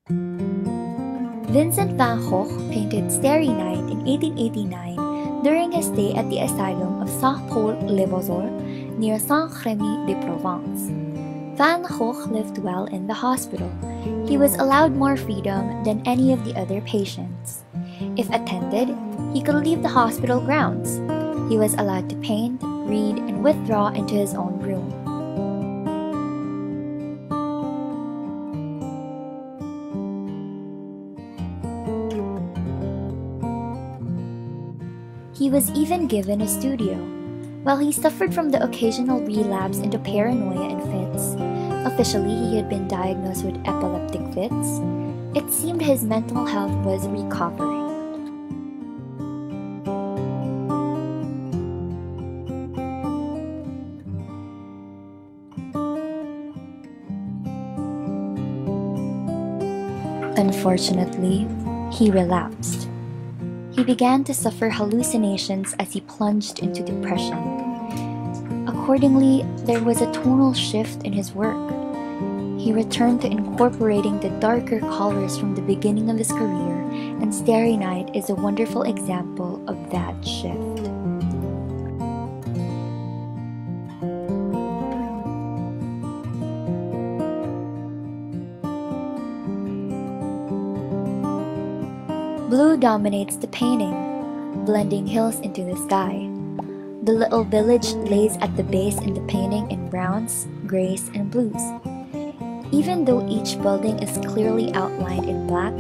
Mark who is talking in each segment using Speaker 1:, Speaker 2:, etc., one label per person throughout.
Speaker 1: Vincent van Gogh painted Starry Night in 1889 during his stay at the asylum of Saint-Paul-le-Beaux-Arts near Saint-Rémy-de-Provence. Van Gogh lived well in the hospital. He was allowed more freedom than any of the other patients. If attended, he could leave the hospital grounds. He was allowed to paint, read, and withdraw into his own room. He was even given a studio. While he suffered from the occasional relapse into paranoia and fits, officially he had been diagnosed with epileptic fits, it seemed his mental health was recovering. Unfortunately, he relapsed. He began to suffer hallucinations as he plunged into depression. Accordingly, there was a tonal shift in his work. He returned to incorporating the darker colors from the beginning of his career, and Starry Night is a wonderful example of that shift. Blue dominates the painting, blending hills into the sky. The little village lays at the base in the painting in browns, grays, and blues. Even though each building is clearly outlined in black,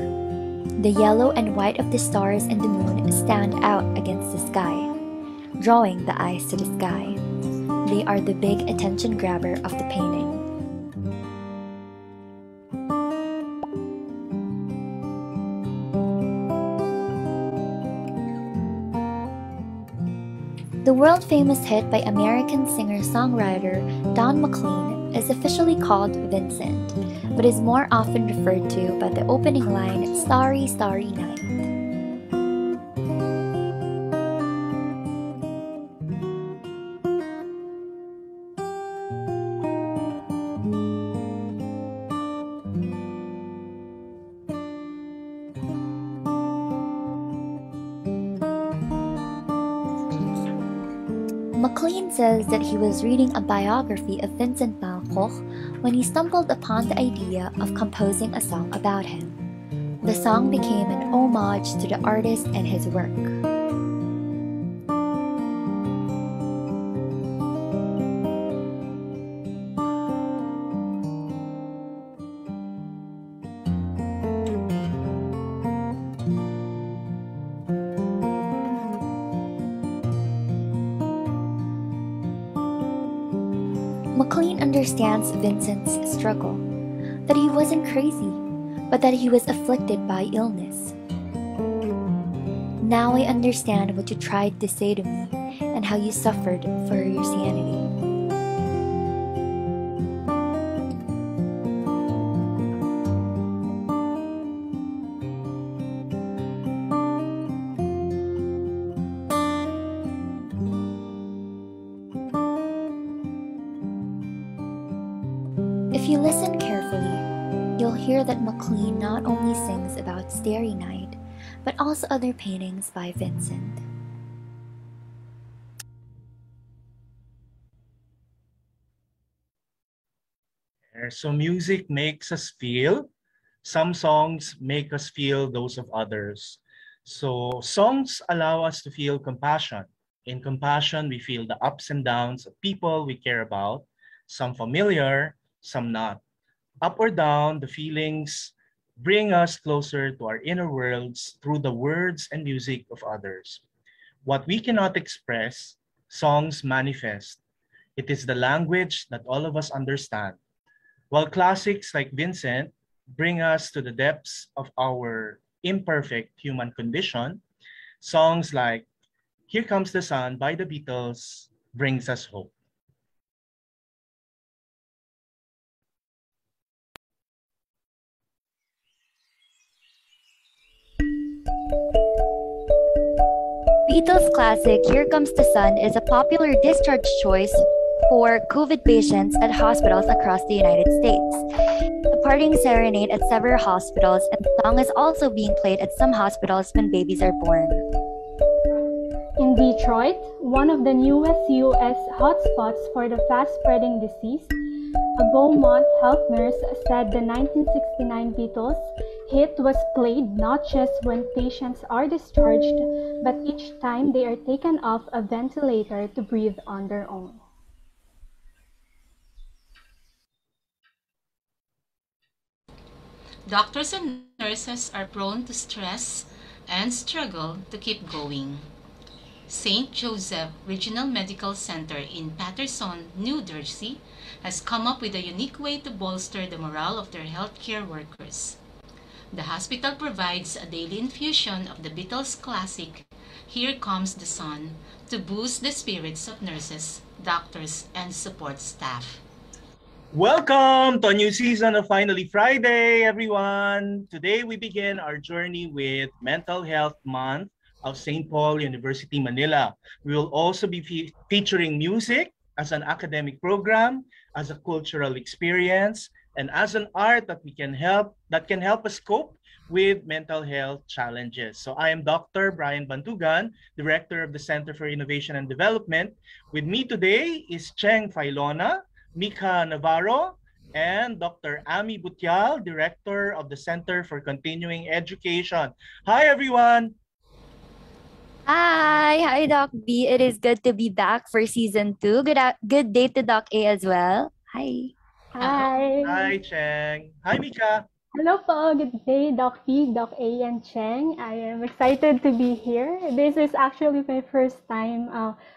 Speaker 1: the yellow and white of the stars and the moon stand out against the sky, drawing the eyes to the sky. They are the big attention grabber of the painting. The world-famous hit by American singer-songwriter Don McLean is officially called Vincent, but is more often referred to by the opening line, "Starry, Starry Night." McLean says that he was reading a biography of Vincent van Gogh when he stumbled upon the idea of composing a song about him. The song became an homage to the artist and his work. McLean understands Vincent's struggle, that he wasn't crazy, but that he was afflicted by illness. "Now I understand what you tried to say to me and how you suffered for your sanity." If you listen carefully, you'll hear that McLean not only sings about Starry Night, but also other paintings by Vincent.
Speaker 2: So music makes us feel. Some songs make us feel those of others. So songs allow us to feel compassion. In compassion, we feel the ups and downs of people we care about, some familiar, some not. Up or down, the feelings bring us closer to our inner worlds through the words and music of others. What we cannot express, songs manifest. It is the language that all of us understand. While classics like Vincent bring us to the depths of our imperfect human condition, songs like Here Comes the Sun by the Beatles brings us hope.
Speaker 1: Beatles' classic Here Comes the Sun is a popular discharge choice for COVID patients at hospitals across the United States. The parting serenade at several hospitals, and the song is also being played at some hospitals when babies are born.
Speaker 3: In Detroit, one of the newest U.S. hotspots for the fast-spreading disease, a Beaumont health nurse said the 1969 Beatles hit was played not just when patients are discharged, but each time they are taken off a ventilator to breathe on their own.
Speaker 4: Doctors and nurses are prone to stress and struggle to keep going. St. Joseph Regional Medical Center in Paterson, New Jersey, has come up with a unique way to bolster the morale of their healthcare workers. The hospital provides a daily infusion of the Beatles classic, Here Comes the Sun, to boost the spirits of nurses, doctors, and support staff.
Speaker 2: Welcome to a new season of Finally Friday, everyone. Today we begin our journey with Mental Health Month of St. Paul University, Manila. We will also be featuring music as an academic program, as a cultural experience, and as an art that can help us cope with mental health challenges. So I am Dr. Brian Bantugan, Director of the Center for Innovation and Development. With me today is Cheng Failona, Mika Navarro, and Dr. Ami Butial, Director of the Center for Continuing Education. Hi, everyone.
Speaker 1: Hi, Doc B. It is good to be back for season 2. Good day to Doc A as well. Hi.
Speaker 3: Hi.
Speaker 2: Hi, Cheng. Hi, Mika.
Speaker 3: Hello po. Good day, Doc P, Doc A, and Cheng. I am excited to be here. This is actually my first time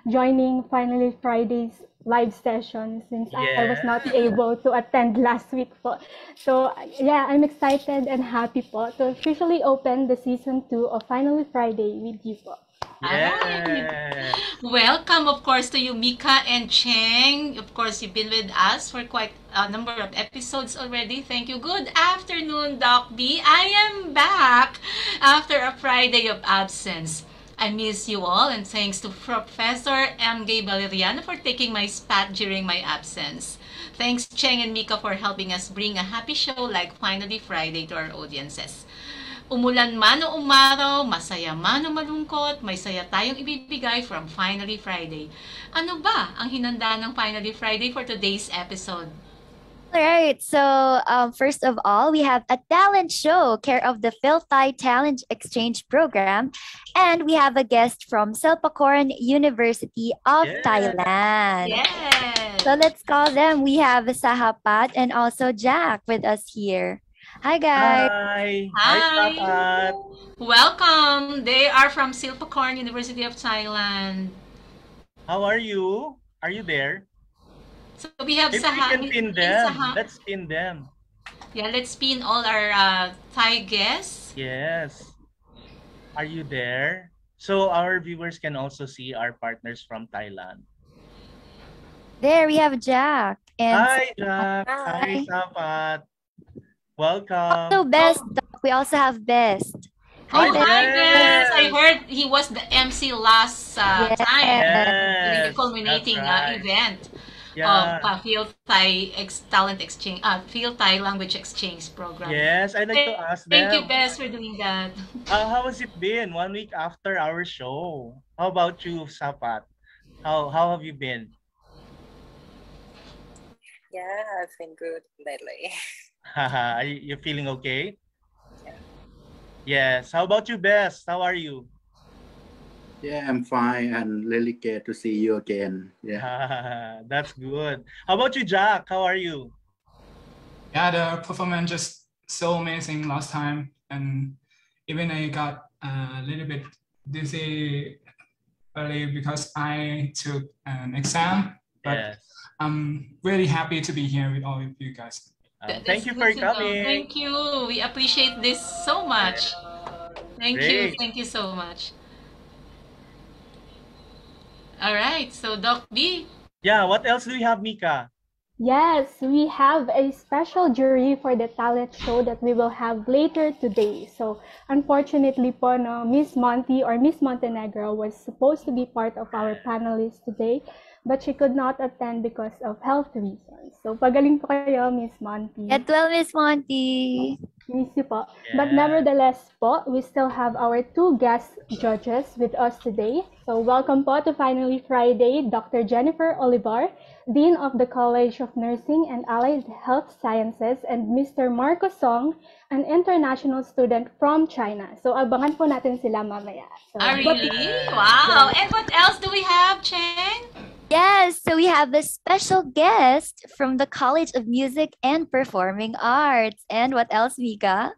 Speaker 3: joining Finally Friday's live session since I was not able to attend last week po. So yeah, I'm excited and happy po to officially open the season 2 of Finally Friday with you po.
Speaker 2: Yeah.
Speaker 4: Welcome, of course, to you, Mika and Cheng. Of course, you've been with us for quite a number of episodes already. Thank you. Good afternoon, Doc B. I am back after a Friday of absence. I miss you all, and thanks to Professor M.G. Valeriano for taking my spot during my absence. Thanks, Cheng and Mika, for helping us bring a happy show like Finally Friday to our audiences. Umulan man o umaraw, masaya man o malungkot, may saya tayong ibibigay from Finally Friday. Ano ba ang hinanda ng Finally Friday for today's episode?
Speaker 1: All right, so first of all, we have a talent show care of the PhilThai Talent Exchange Program, and we have a guest from Silpakorn University of Thailand.
Speaker 4: Yes!
Speaker 1: So let's call them. We have Sahapat and also Jack with us here. Hi, guys.
Speaker 2: Hi.
Speaker 4: Hi.
Speaker 2: Sapat.
Speaker 4: Welcome. They are from Silpakorn University of Thailand.
Speaker 2: How are you? Are you there?
Speaker 4: So we have
Speaker 2: If we can pin them, let's pin them.
Speaker 4: Yeah, let's pin all our Thai guests.
Speaker 2: Yes. Are you there? So our viewers can also see our partners from Thailand.
Speaker 1: There we have Jack. And
Speaker 2: Hi, Jack. Hi, Sapat. Welcome.
Speaker 1: Also, Best. We also have Best.
Speaker 4: Hi, Best. I heard he was the MC last time during the culminating event of PhilThai Talent Exchange, PhilThai Language Exchange Program.
Speaker 2: Yes, I'd like to ask them.
Speaker 4: Thank you, Best, for doing that.
Speaker 2: How has it been 1 week after our show? How about you, Sapat? How have you been?
Speaker 5: Yeah, I've been good lately.
Speaker 2: Are you feeling okay? Yeah. Yes. How about you, Bess? How are you?
Speaker 6: Yeah, I'm fine and really glad to see you again.
Speaker 2: Yeah. That's good. How about you, Jack? How are you?
Speaker 7: Yeah, the performance just so amazing last time, and even I got a little bit dizzy early because I took an exam, but I'm really happy to be here with all of you guys.
Speaker 2: Thank you for coming.
Speaker 4: Thank you. We appreciate this so much. Thank you. Thank you so much. All right. So, Doc B.
Speaker 2: Yeah, what else do we have, Mika?
Speaker 3: Yes, we have a special jury for the talent show that we will have later today. So, unfortunately po, no, Miss Monty or Miss Montenegro was supposed to be part of our panelists today, but she could not attend because of health reasons. So pagaling po kayo, Miss Monty.
Speaker 1: Get well, Miss Monty.
Speaker 3: Miss you po. But
Speaker 2: Yeah.
Speaker 3: nevertheless po, we still have our two guest judges with us today. So welcome po to Finally Friday, Dr. Jennifer Olivar, Dean of the College of Nursing and Allied Health Sciences, and Mr. Marco Song, an international student from China. So abangan po natin sila mamaya. So,
Speaker 4: Really? Wow. And what else do we have, Cheng?
Speaker 1: Yes, so we have a special guest from the College of Music and Performing Arts. And what else, Mika?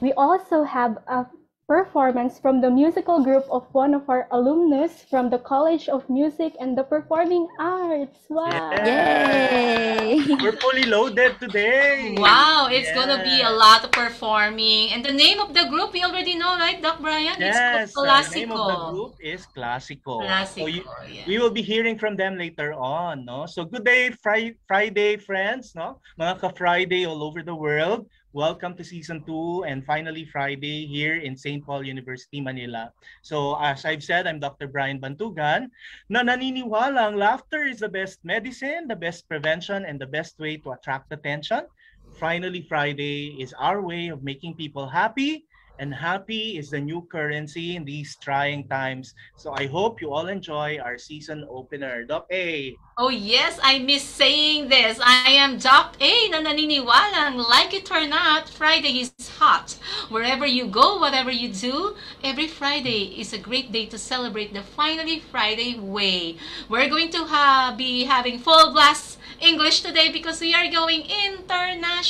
Speaker 3: we also have a performance from the musical group of one of our alumnus from the College of Music and the Performing Arts. Wow!
Speaker 1: Yay!
Speaker 2: We're fully loaded today.
Speaker 4: Wow, it's gonna be a
Speaker 2: Yeah.
Speaker 4: lot of performing. And the name of the group, we already know, right, Doc Brian?
Speaker 2: Yes,
Speaker 4: It's
Speaker 2: the
Speaker 4: called
Speaker 2: name of the
Speaker 4: Classico.
Speaker 2: group is Classico.
Speaker 4: Classico,
Speaker 2: We
Speaker 4: yeah.
Speaker 2: will be hearing from them later on, no? So good day, Friday friends, no? Mga ka-Friday all over the world. Welcome to Season 2 and Finally Friday here in St. Paul University, Manila. So as I've said, I'm Dr. Brian Bantugan, na naniniwalang laughter is the best medicine, the best prevention, and the best way to attract attention. Finally Friday is our way of making people happy, and happy is the new currency in these trying times. So I hope you all enjoy our season opener. Doc A.
Speaker 4: Oh yes, I miss saying this. I am Doc A na naniniwalang like it or not, Friday is hot. Wherever you go, whatever you do, every Friday is a great day to celebrate the Finally Friday way. We're going to be having full blast English today because we are going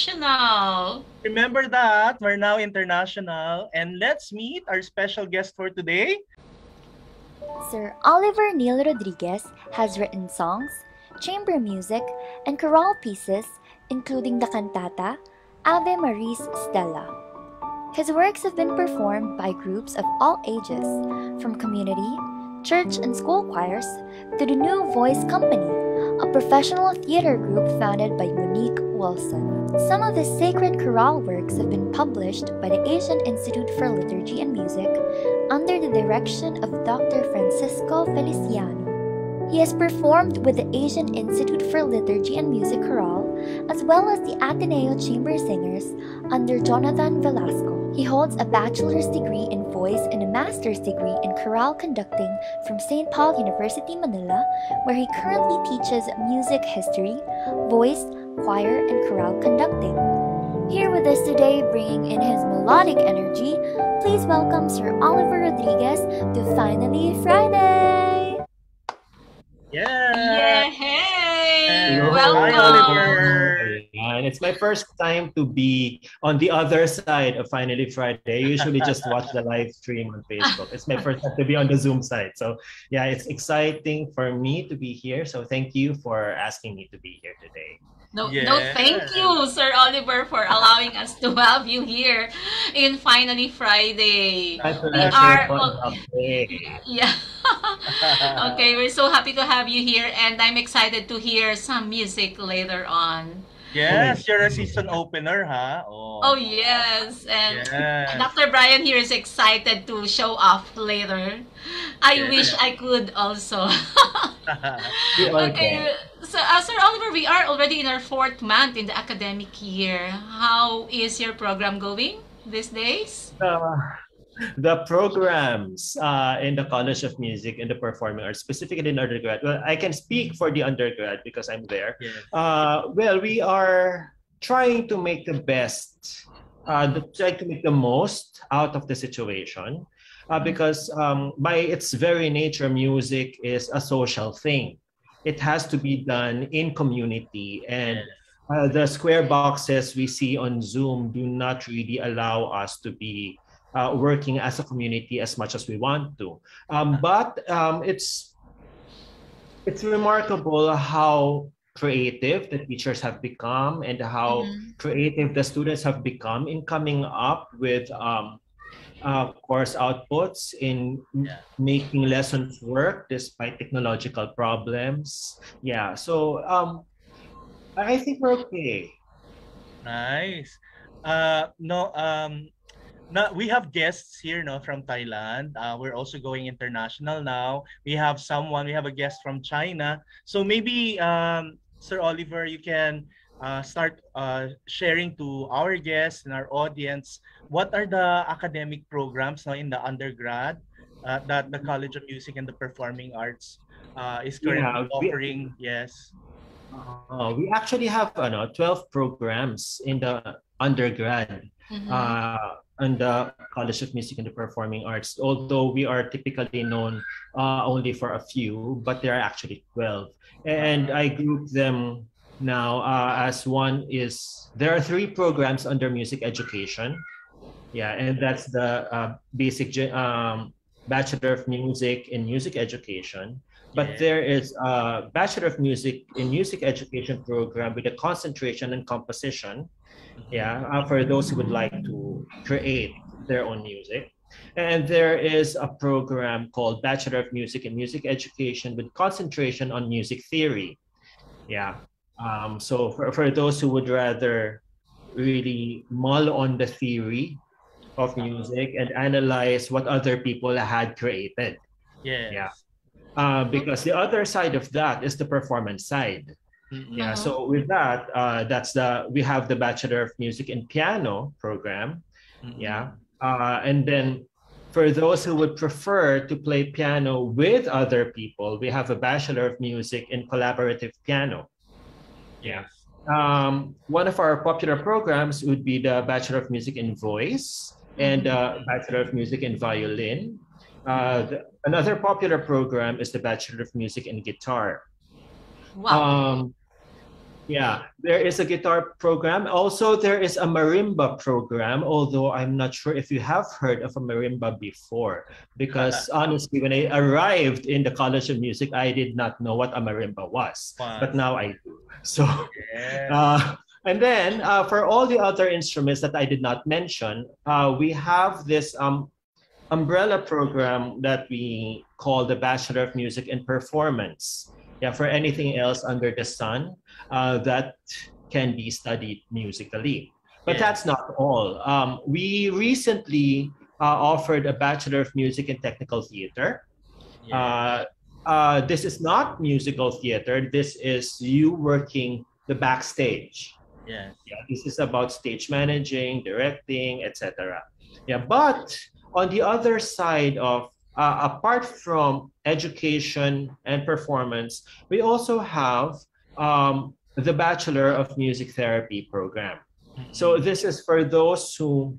Speaker 4: international.
Speaker 2: Remember that we're now international, and let's meet our special guest for today.
Speaker 1: Sir Oliver Neil Rodriguez has written songs, chamber music, and chorale pieces, including the cantata Ave Maris Stella. His works have been performed by groups of all ages, from community, church, and school choirs to the New Voice Company, a professional theater group founded by Monique Wilson. Some of his sacred chorale works have been published by the Asian Institute for Liturgy and Music under the direction of Dr. Francisco Feliciano. He has performed with the Asian Institute for Liturgy and Music Chorale as well as the Ateneo Chamber Singers under Jonathan Velasco. He holds a bachelor's degree in voice and a master's degree in chorale conducting from St. Paul University, Manila, where he currently teaches music history, voice, choir, and chorale conducting. Here with us today, bringing in his melodic energy, please welcome Sir Oliver Rodriguez to Finally Friday!
Speaker 2: Yeah.
Speaker 4: Yay!
Speaker 2: Hello.
Speaker 4: Welcome.
Speaker 2: Hi, Oliver.
Speaker 8: And it's my first time to be on the other side of Finally Friday. I usually just watch the live stream on Facebook. It's my first time to be on the Zoom side. So yeah, it's exciting for me to be here. So thank you for asking me to be here today.
Speaker 4: No,
Speaker 2: Yeah.
Speaker 4: thank you, Sir Oliver, for allowing us to have you here in Finally Friday.
Speaker 8: My
Speaker 4: We
Speaker 8: pleasure
Speaker 4: are,
Speaker 8: for the day.
Speaker 4: yeah. Okay, we're so happy to have you here, and I'm excited to hear some music later on.
Speaker 2: Yes, you're a season opener, huh?
Speaker 4: Oh, yes. And
Speaker 2: Yes.
Speaker 4: Dr. Brian here is excited to show off later. I
Speaker 2: Yeah.
Speaker 4: wish I could also.
Speaker 8: We all
Speaker 4: Okay,
Speaker 8: can.
Speaker 4: so Sir Oliver, we are already in our 4th month in the academic year. How is your program going these days?
Speaker 8: The programs in the College of Music and the Performing Arts, specifically in undergrad. Well, I can speak for the undergrad because I'm there.
Speaker 2: Yes.
Speaker 8: Well, we are trying to make the best, try to make the most out of the situation because by its very nature, music is a social thing. It has to be done in community, and the square boxes we see on Zoom do not really allow us to be working as a community as much as we want to. But it's remarkable how creative the teachers have become and how creative the students have become in coming up with course outputs, in making lessons work despite technological problems. Yeah, so I think we're okay.
Speaker 2: Nice. No, Now, we have guests here, no, from Thailand. We're also going international now. We have a guest from China. So maybe, Sir Oliver, you can start sharing to our guests and our audience, what are the academic programs now in the undergrad that the College of Music and the Performing Arts is currently
Speaker 8: Yeah,
Speaker 2: offering? Yes.
Speaker 8: we actually have 12 programs in the undergrad
Speaker 4: Mhm.
Speaker 8: in the College of Music and the Performing Arts, although we are typically known only for a few, but there are actually 12. And I group them now as one is, there are 3 programs under music education. Yeah, and that's the Bachelor of Music in Music Education. But
Speaker 2: Yeah.
Speaker 8: there is a Bachelor of Music in Music Education program with a concentration in composition. Yeah, for those who would like to create their own music. And there is a program called Bachelor of Music in Music Education with concentration on music theory. Yeah. So for those who would rather really mull on the theory of music and analyze what other people had created.
Speaker 2: Yes.
Speaker 8: Yeah. Because the other side of that is the performance side. Yeah. So with that, we have the Bachelor of Music in Piano program. Yeah. And then for those who would prefer to play piano with other people, we have a Bachelor of Music in Collaborative Piano. Yeah. One of our popular programs would be the Bachelor of Music in Voice and Bachelor of Music in Violin. Another popular program is the Bachelor of Music in Guitar.
Speaker 4: Wow.
Speaker 8: Yeah, there is a guitar program. Also, there is a marimba program, although I'm not sure if you have heard of a marimba before, because honestly, when I arrived in the College of Music, I did not know what a marimba was, but now I do. So, and then for all the other instruments that I did not mention, we have this umbrella program that we call the Bachelor of Music in Performance. Yeah, for anything else under the sun that can be studied musically. But that's not all. We recently offered a Bachelor of Music in Technical Theater. This is not musical theater. This is you working the backstage.
Speaker 2: Yeah,
Speaker 8: this is about stage managing, directing, etc. Yeah, but on the other side of apart from education and performance, we also have the Bachelor of Music Therapy program. So this is for those who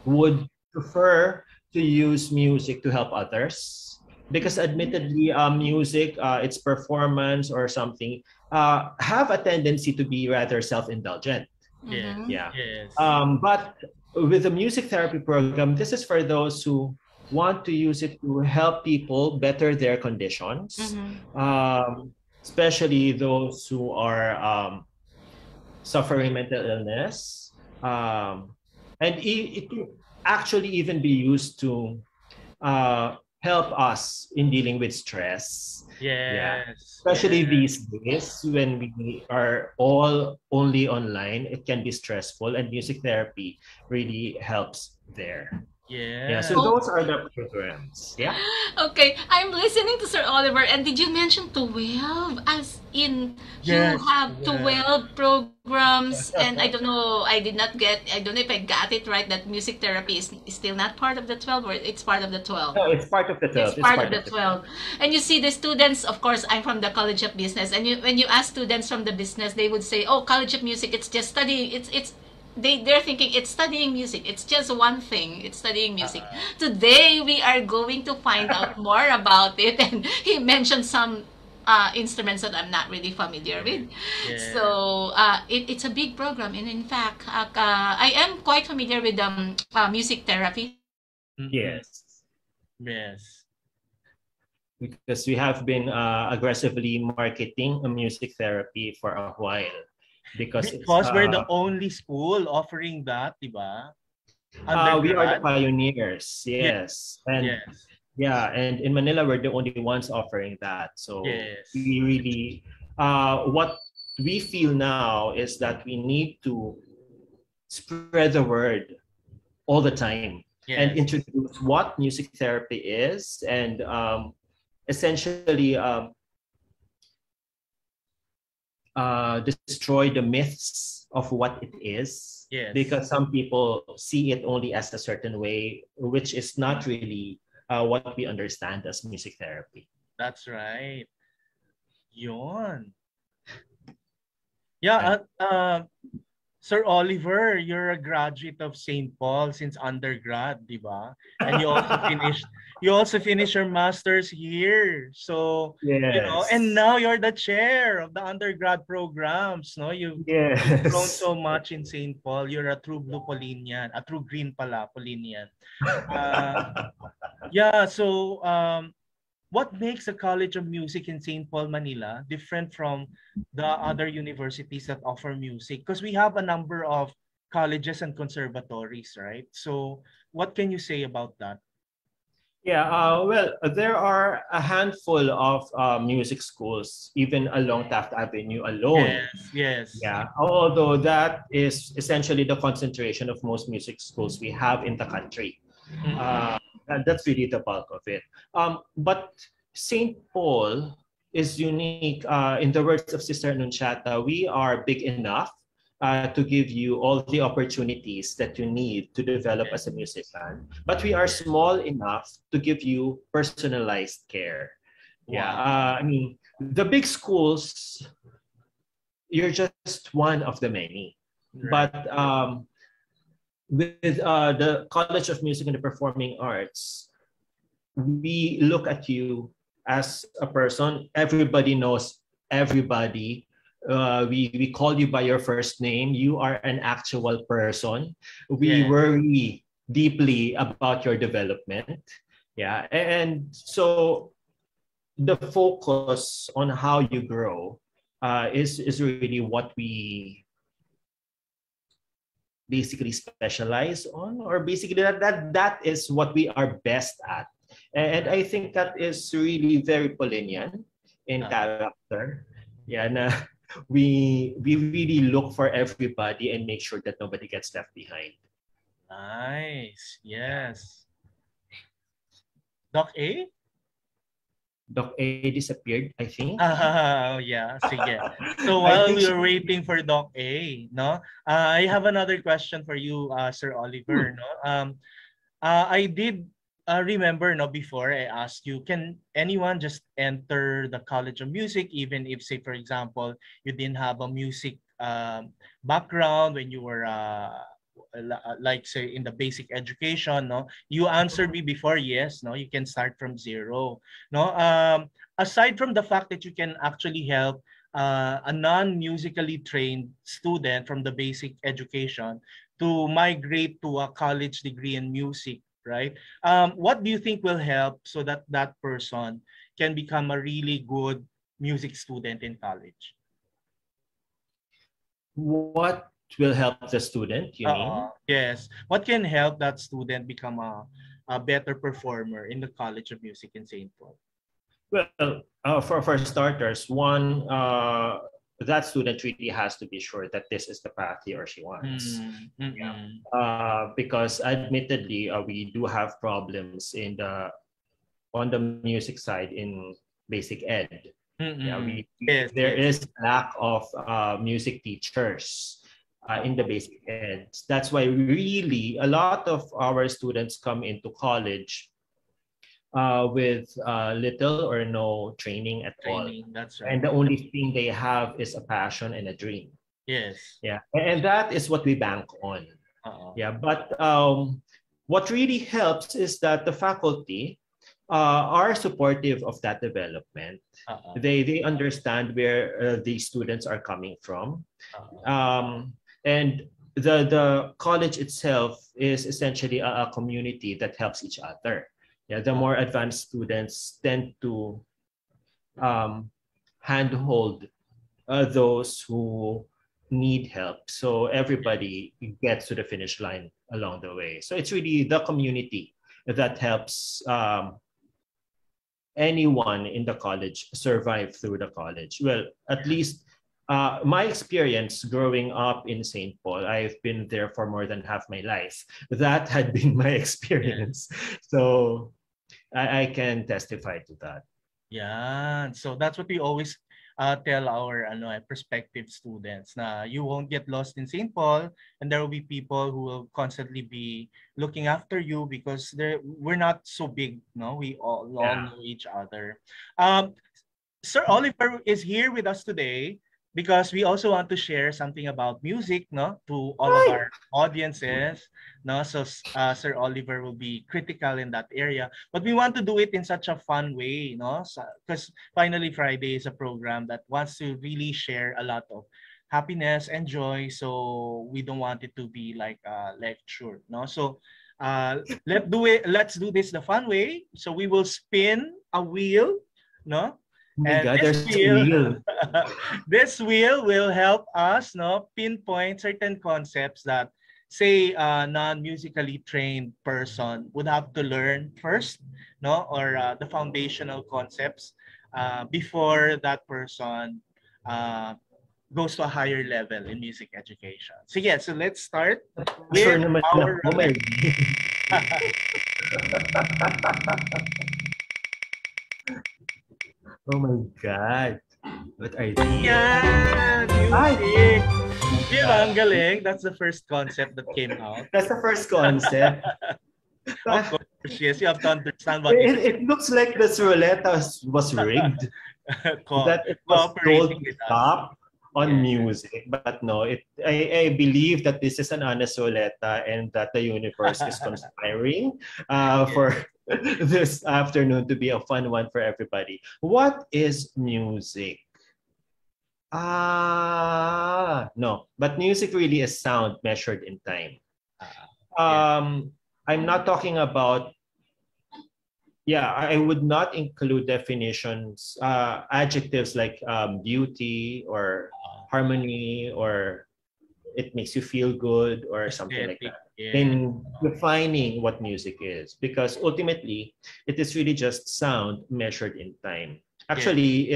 Speaker 8: would prefer to use music to help others. Because admittedly, music, its performance or something, have a tendency to be rather self-indulgent. Yeah. But with the music therapy program, this is for those who want to use it to help people better their conditions, especially those who are suffering mental illness. And it can actually even be used to help us in dealing with stress. Yeah. Especially these days when we are all only online, it can be stressful, and music therapy really helps there. Yeah, so those are the programs. Yeah.
Speaker 4: Okay, I'm listening to Sir Oliver, and did you mention 12? As in, you have 12 programs, and I don't know, I don't know if I got it right, that music therapy is still not part of the 12, or it's part of the 12?
Speaker 8: No, it's part of the 12.
Speaker 4: It's part of the 12. And you see the students, of course, I'm from the College of Business, and when you ask students from the business, they would say, oh, College of Music, it's just studying, they're thinking it's studying music. It's just one thing. It's studying music. Today, we are going to find out more about it. And he mentioned some instruments that I'm not really familiar with. So it's a big program. And in fact, I am quite familiar with music therapy.
Speaker 8: Yes. Because we have been aggressively marketing music therapy for a while. Because
Speaker 2: we're the only school offering that, diba?
Speaker 8: We are the pioneers, yes. And yeah, and in Manila, we're the only ones offering that. So we really, what we feel now is that we need to spread the word all the time and
Speaker 2: Yes.
Speaker 8: introduce what music therapy is and essentially destroy the myths of what it is.
Speaker 2: Yes.
Speaker 8: Because some people see it only as a certain way, which is not really what we understand as music therapy.
Speaker 2: That's right. Yun. Yeah, Sir Oliver, you're a graduate of St. Paul since undergrad, di ba? And you also finished your master's here. So, you know,
Speaker 8: Yes.
Speaker 2: and now you're the chair of the undergrad programs, no? You've grown
Speaker 8: Yes.
Speaker 2: so much in St. Paul. You're a true blue Polinian, a true green pala, Polinian. Yeah, so what makes the College of Music in St. Paul, Manila different from the other universities that offer music? Because we have a number of colleges and conservatories, right? So what can you say about that?
Speaker 8: Yeah, well, there are a handful of music schools, even along Taft Avenue alone.
Speaker 2: Yes.
Speaker 8: Yeah, although that is essentially the concentration of most music schools we have in the country. And that's really the bulk of it. But St. Paul is unique. In the words of Sister Anunciata, we are big enough to give you all the opportunities that you need to develop as a musician. But we are small enough to give you personalized care. Yeah, I mean, the big schools, you're just one of the many.
Speaker 2: Right.
Speaker 8: But with the College of Music and the Performing Arts, we look at you as a person. Everybody knows everybody. We call you by your first name. You are an actual person. We worry deeply about your development. Yeah, and so the focus on how you grow is really what we basically specialize on, or basically that is what we are best at. And I think that is really very Polinian in character. Yeah, and we really look for everybody and make sure that nobody gets left behind.
Speaker 2: Nice. Yes. Doc A?
Speaker 8: Doc A disappeared, I think.
Speaker 2: Oh, yeah. Sige. So while we were waiting for Doc A, no, I have another question for you, Sir Oliver. No, I did remember, no, before I asked you, can anyone just enter the College of Music, even if, say, for example, you didn't have a music background when you were like, say, in the basic education? No, you answered me before, yes, no, you can start from zero. No, aside from the fact that you can actually help a non-musically trained student from the basic education to migrate to a college degree in music, right? What do you think will help so that that person can become a really good music student in college?
Speaker 8: What will help the student, you mean?
Speaker 2: Yes. What can help that student become a better performer in the College of Music in St. Paul?
Speaker 8: Well, for starters, one, that student really has to be sure that this is the path he or she wants. Yeah. Because admittedly, we do have problems on the music side in basic ed. Yeah, there is lack of music teachers in the basic ed. That's why really a lot of our students come into college with little or no training at all.
Speaker 2: That's right.
Speaker 8: And the only thing they have is a passion and a dream.
Speaker 2: Yes.
Speaker 8: Yeah, and that is what we bank on. Yeah, but what really helps is that the faculty are supportive of that development. They understand where these students are coming from. And the college itself is essentially a community that helps each other. Yeah, the more advanced students tend to handhold those who need help. So everybody gets to the finish line along the way. So it's really the community that helps anyone in the college survive through the college. Well, at least my experience growing up in St. Paul, I've been there for more than half my life. That had been my experience. So I can testify to that.
Speaker 2: Yeah, so that's what we always tell our prospective students. Na you won't get lost in St. Paul, and there will be people who will constantly be looking after you because we're not so big. No, we all know each other. Sir Oliver is here with us today because we also want to share something about music, no, to all of our audiences, no. So Sir Oliver will be critical in that area, but we want to do it in such a fun way, no, because Finally Friday is a program that wants to really share a lot of happiness and joy. So we don't want it to be like a lecture, no. So let's do this the fun way. So we will spin a wheel, no.
Speaker 8: Oh my
Speaker 2: And
Speaker 8: God,
Speaker 2: this
Speaker 8: there's a wheel.
Speaker 2: this wheel will help us, no, pinpoint certain concepts that, say, a non-musically trained person would have to learn first, no, or the foundational concepts before that person goes to a higher level in music education. So yeah, so let's start with
Speaker 8: Sure naman
Speaker 2: our
Speaker 8: na. Oh my Oh my God. What are these?
Speaker 2: Yeah, music. Di ba, ang galing? That's the first concept that came out.
Speaker 8: That's the first concept.
Speaker 2: Of course, yes, you have to understand what it is.
Speaker 8: It looks like this roulette was rigged. That it was told
Speaker 2: Cooperating
Speaker 8: to
Speaker 2: with us.
Speaker 8: stop on music, but no, I believe that this is an honest roulette and that the universe is conspiring for this afternoon to be a fun one for everybody. What is music? No, but music really is sound measured in time. I'm not talking about, I would not include definitions, adjectives like beauty or harmony or it makes you feel good or something like that in defining what music is, because ultimately it is really just sound measured in time. Actually,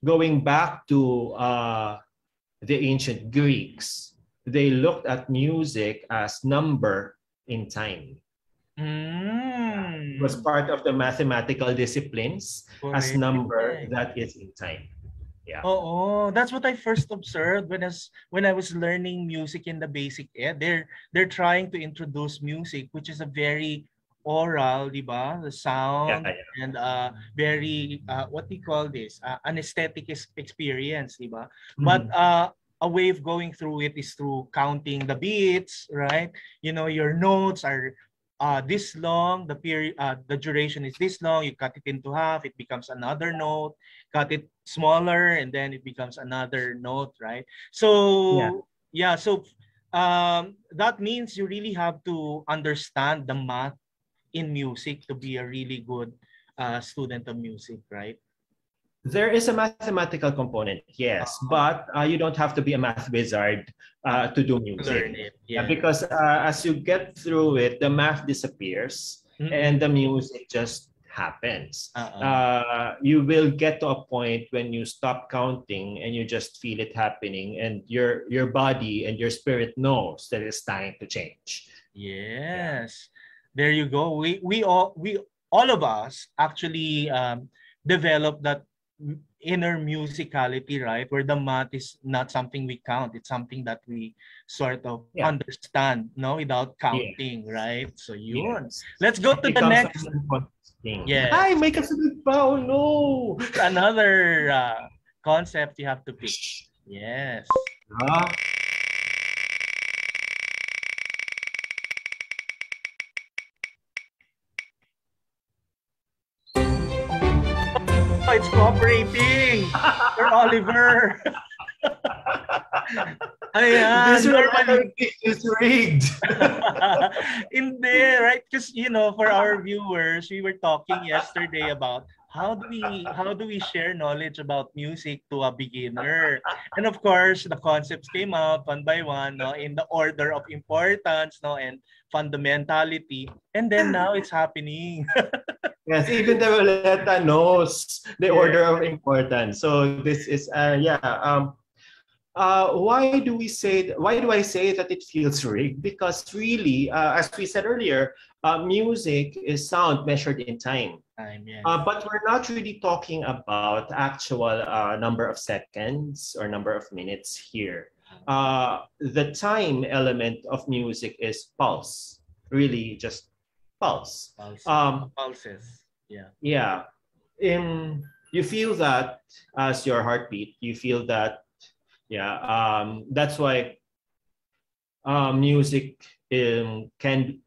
Speaker 8: going back to the ancient Greeks, they looked at music as number in time. It was part of the mathematical disciplines as number that is in time. Yeah.
Speaker 2: Oh, that's what I first observed when I was learning music in the basic ed. They're trying to introduce music, which is a very oral, di ba? The sound and very what do you call this? An aesthetic experience, di ba? But a way of going through it is through counting the beats, right? You know, your notes are this long, the period, the duration is this long, you cut it into half, it becomes another note, cut it smaller, and then it becomes another note, right? So, that means you really have to understand the math in music to be a really good student of music, right?
Speaker 8: There is a mathematical component, yes, but you don't have to be a math wizard to do music.
Speaker 2: Learn it,
Speaker 8: because as you get through it, the math disappears and the music just happens. You will get to a point when you stop counting and you just feel it happening, and your body and your spirit knows that it's time to change.
Speaker 2: Yes, there you go. We all of us actually develop that inner musicality, right? Where the math is not something we count, it's something that we sort of understand, no, without counting, right? So yun. Let's go to the next
Speaker 8: thing. Ay, may kasunod pa. Oh no!
Speaker 2: Another concept you have to pick. Yes. It's cooperating. Sir Oliver. Ayan,
Speaker 8: this normally is rigged.
Speaker 2: Hindi, right? Because, you know, for our viewers, we were talking yesterday about how do we share knowledge about music to a beginner? And of course, the concepts came out one by one, no, in the order of importance, no, and fundamentality. And then now it's happening.
Speaker 8: Yes, even the roulette knows the order of importance. So this is Why do I say that it feels rigged? Because really, as we said earlier, music is sound measured in time.
Speaker 2: Yes.
Speaker 8: But we're not really talking about actual number of seconds or number of minutes here. The time element of music is pulse, really just pulse.
Speaker 2: Pulses. Yeah.
Speaker 8: Yeah. You feel that as your heartbeat. You feel that. Yeah. That's why music can.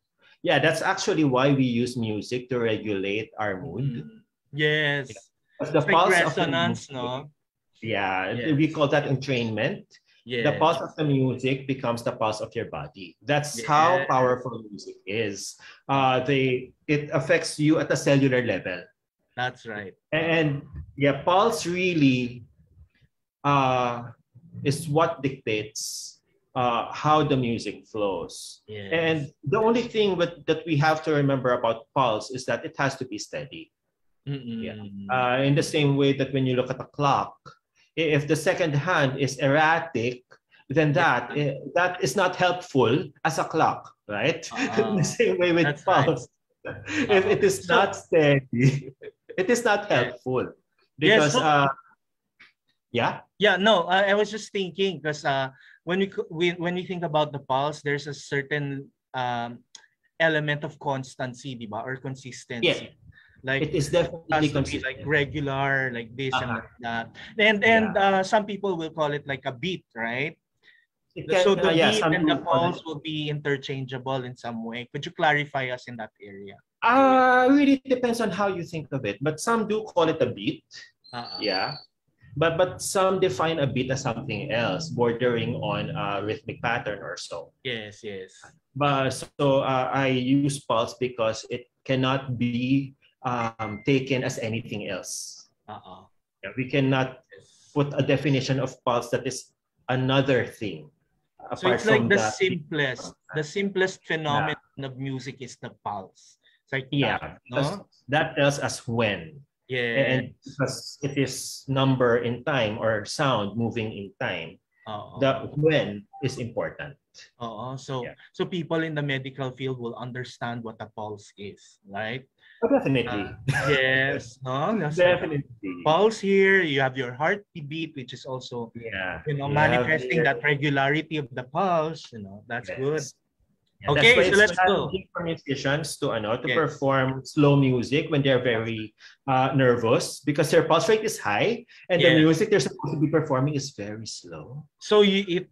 Speaker 8: Yeah, that's actually why we use music to regulate our mood.
Speaker 2: Yes.
Speaker 8: Yeah. The
Speaker 2: it's
Speaker 8: pulse
Speaker 2: like
Speaker 8: of the
Speaker 2: resonance,
Speaker 8: music,
Speaker 2: no?
Speaker 8: yeah,
Speaker 2: Yes.
Speaker 8: we call that entrainment.
Speaker 2: Yes.
Speaker 8: The pulse of the music becomes the pulse of your body. That's how powerful music is. It affects you at a cellular level.
Speaker 2: That's right.
Speaker 8: And yeah, pulse really is what dictates how the music flows.
Speaker 2: Yes.
Speaker 8: And the only thing that we have to remember about pulse is that it has to be steady. Yeah. In the same way that when you look at a clock, if the second hand is erratic, then that is not helpful as a clock, right? In the same way with pulse. Right. If it is not steady, it is not helpful. Because
Speaker 2: I was just thinking because when we think about the pulse, there's a certain element of constancy, diba? Or consistency.
Speaker 8: Yeah.
Speaker 2: Like
Speaker 8: it is definitely
Speaker 2: consistent. Like regular, like this and like that. And some people will call it like a beat, right? So the beat and the pulse will be interchangeable in some way. Could you clarify us in that area?
Speaker 8: Really depends on how you think of it. But some do call it a beat. Yeah. But some define a beat as something else, bordering on a rhythmic pattern or so.
Speaker 2: Yes.
Speaker 8: But so I use pulse because it cannot be taken as anything else. Yeah, we cannot put a definition of pulse that is another thing.
Speaker 2: So it's like the simplest phenomenon of music is the pulse. It's like
Speaker 8: that tells us when.
Speaker 2: Yeah.
Speaker 8: And because it is number in time or sound moving in time, the when is important.
Speaker 2: So people in the medical field will understand what a pulse is, right?
Speaker 8: Definitely.
Speaker 2: Yes.
Speaker 8: Definitely.
Speaker 2: Pulse here, you have your heartbeat, which is also manifesting that regularity of the pulse. That's good.
Speaker 8: Yeah,
Speaker 2: okay, so let's go.
Speaker 8: For musicians to perform slow music when they're very nervous because their pulse rate is high and the music they're supposed to be performing is very slow.
Speaker 2: So it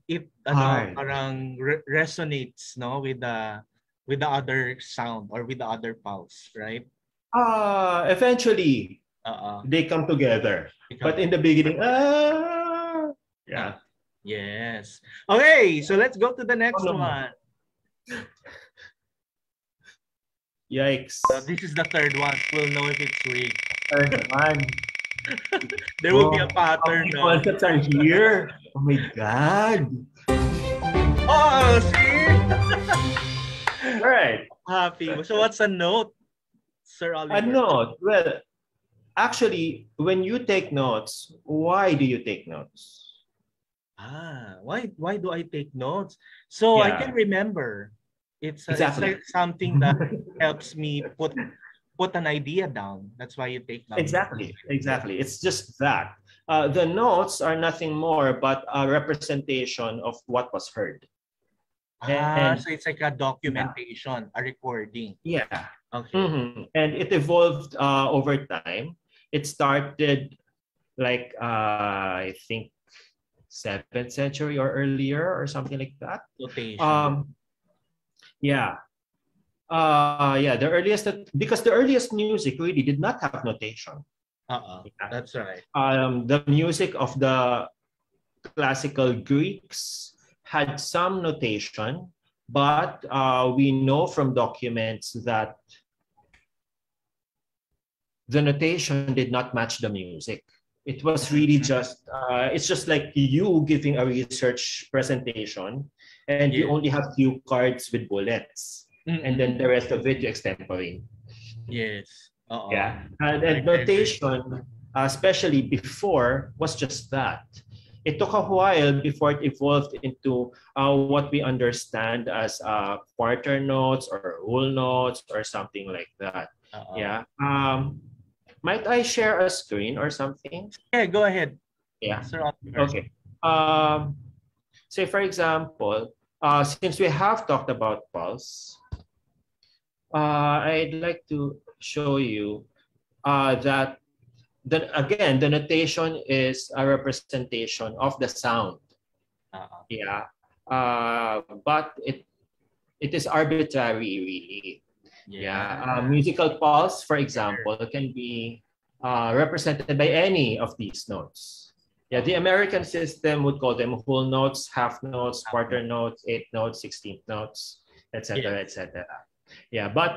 Speaker 2: parang resonates with the other sound or with the other pulse, right?
Speaker 8: Eventually they come together. But in the beginning,
Speaker 2: Yes. Okay, so let's go to the next one.
Speaker 8: Yikes.
Speaker 2: This is the third one. We'll know if it's rigged.
Speaker 8: Third one.
Speaker 2: There will be a pattern.
Speaker 8: Concepts are here. Oh my God.
Speaker 2: Oh, see?
Speaker 8: All right.
Speaker 2: Happy. So what's a note, Sir Oliver?
Speaker 8: A note? Well, actually, when you take notes, why do you take notes?
Speaker 2: Why do I take notes? So I can remember. It's like something that helps me put an idea down. That's why you take notes.
Speaker 8: Exactly. It's just that. The notes are nothing more but a representation of what was heard.
Speaker 2: So it's like a documentation, a recording.
Speaker 8: Yeah.
Speaker 2: Okay.
Speaker 8: And it evolved over time. It started like I think 7th century or earlier or something like that.
Speaker 2: Notation.
Speaker 8: The earliest because the earliest music really did not have notation.
Speaker 2: That's right.
Speaker 8: The music of the classical Greeks had some notation, but we know from documents that the notation did not match the music. It was really just, it's just like you giving a research presentation and you only have few cards with bullets and then the rest of it you extemporate.
Speaker 2: Yes.
Speaker 8: Yeah. And notation, especially before, was just that. it took a while before it evolved into what we understand as quarter notes or whole notes or something like that. Yeah. Might I share a screen or something?
Speaker 2: Yeah, go ahead.
Speaker 8: Yeah.
Speaker 2: Sir Oliver.
Speaker 8: Okay. Say for example, since we have talked about pulse, I'd like to show you that again, the notation is a representation of the sound. Yeah. But it is arbitrary, really. Yeah. Musical pulse, for example, can be represented by any of these notes. Yeah, the American system would call them whole notes, half notes, quarter notes, eighth notes, 16th notes, etc., etc. Yeah, but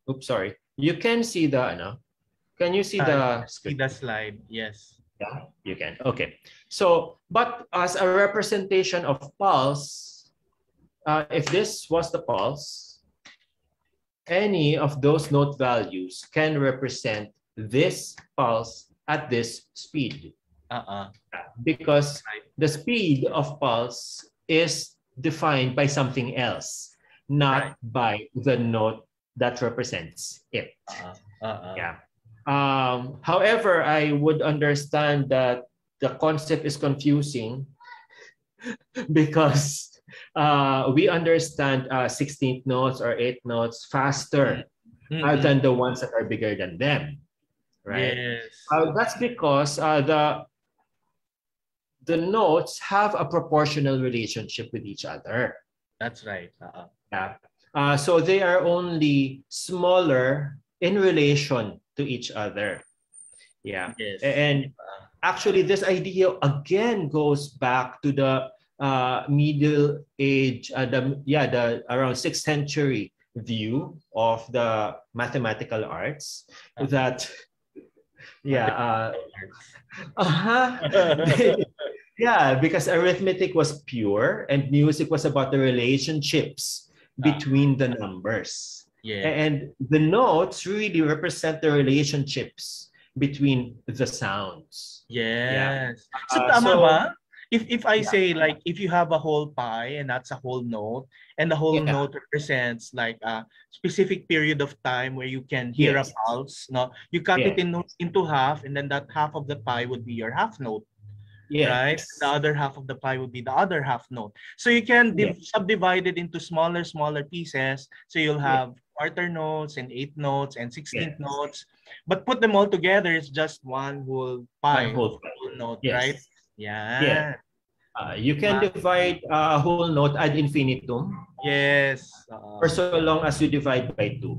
Speaker 8: oops, sorry. You can see the can you see the
Speaker 2: see the slide? Yes.
Speaker 8: Yeah, you can. Okay. So, but as a representation of pulse, if this was the pulse, any of those note values can represent this pulse at this speed. Because the speed of pulse is defined by something else, not by the note that represents it. Yeah. However, I would understand that the concept is confusing because we understand 16th notes or 8th notes faster than the ones that are bigger than them, right?
Speaker 2: Yes.
Speaker 8: That's because the notes have a proportional relationship with each other.
Speaker 2: That's right.
Speaker 8: Yeah. So they are only smaller in relation to each other. Yeah.
Speaker 2: Yes.
Speaker 8: And actually, this idea again goes back to the Middle Age, the around 6th century view of the mathematical arts that, yeah, because arithmetic was pure and music was about the relationships between the numbers.
Speaker 2: Yeah.
Speaker 8: And the notes really represent the relationships between the sounds.
Speaker 2: Yes. So tama ba? If I say like if you have a whole pie and that's a whole note and the whole note represents like a specific period of time where you can hear a pulse, no? You cut it into half and then that half of the pie would be your half note. Right? The other half of the pie would be the other half note. So you can subdivide it into smaller pieces. So you'll have quarter notes and eighth notes and 16th notes, but put them all together, it's just one whole pie, whole note, right? Yeah.
Speaker 8: You can divide a whole note ad infinitum.
Speaker 2: Yes.
Speaker 8: For so long as you divide by 2.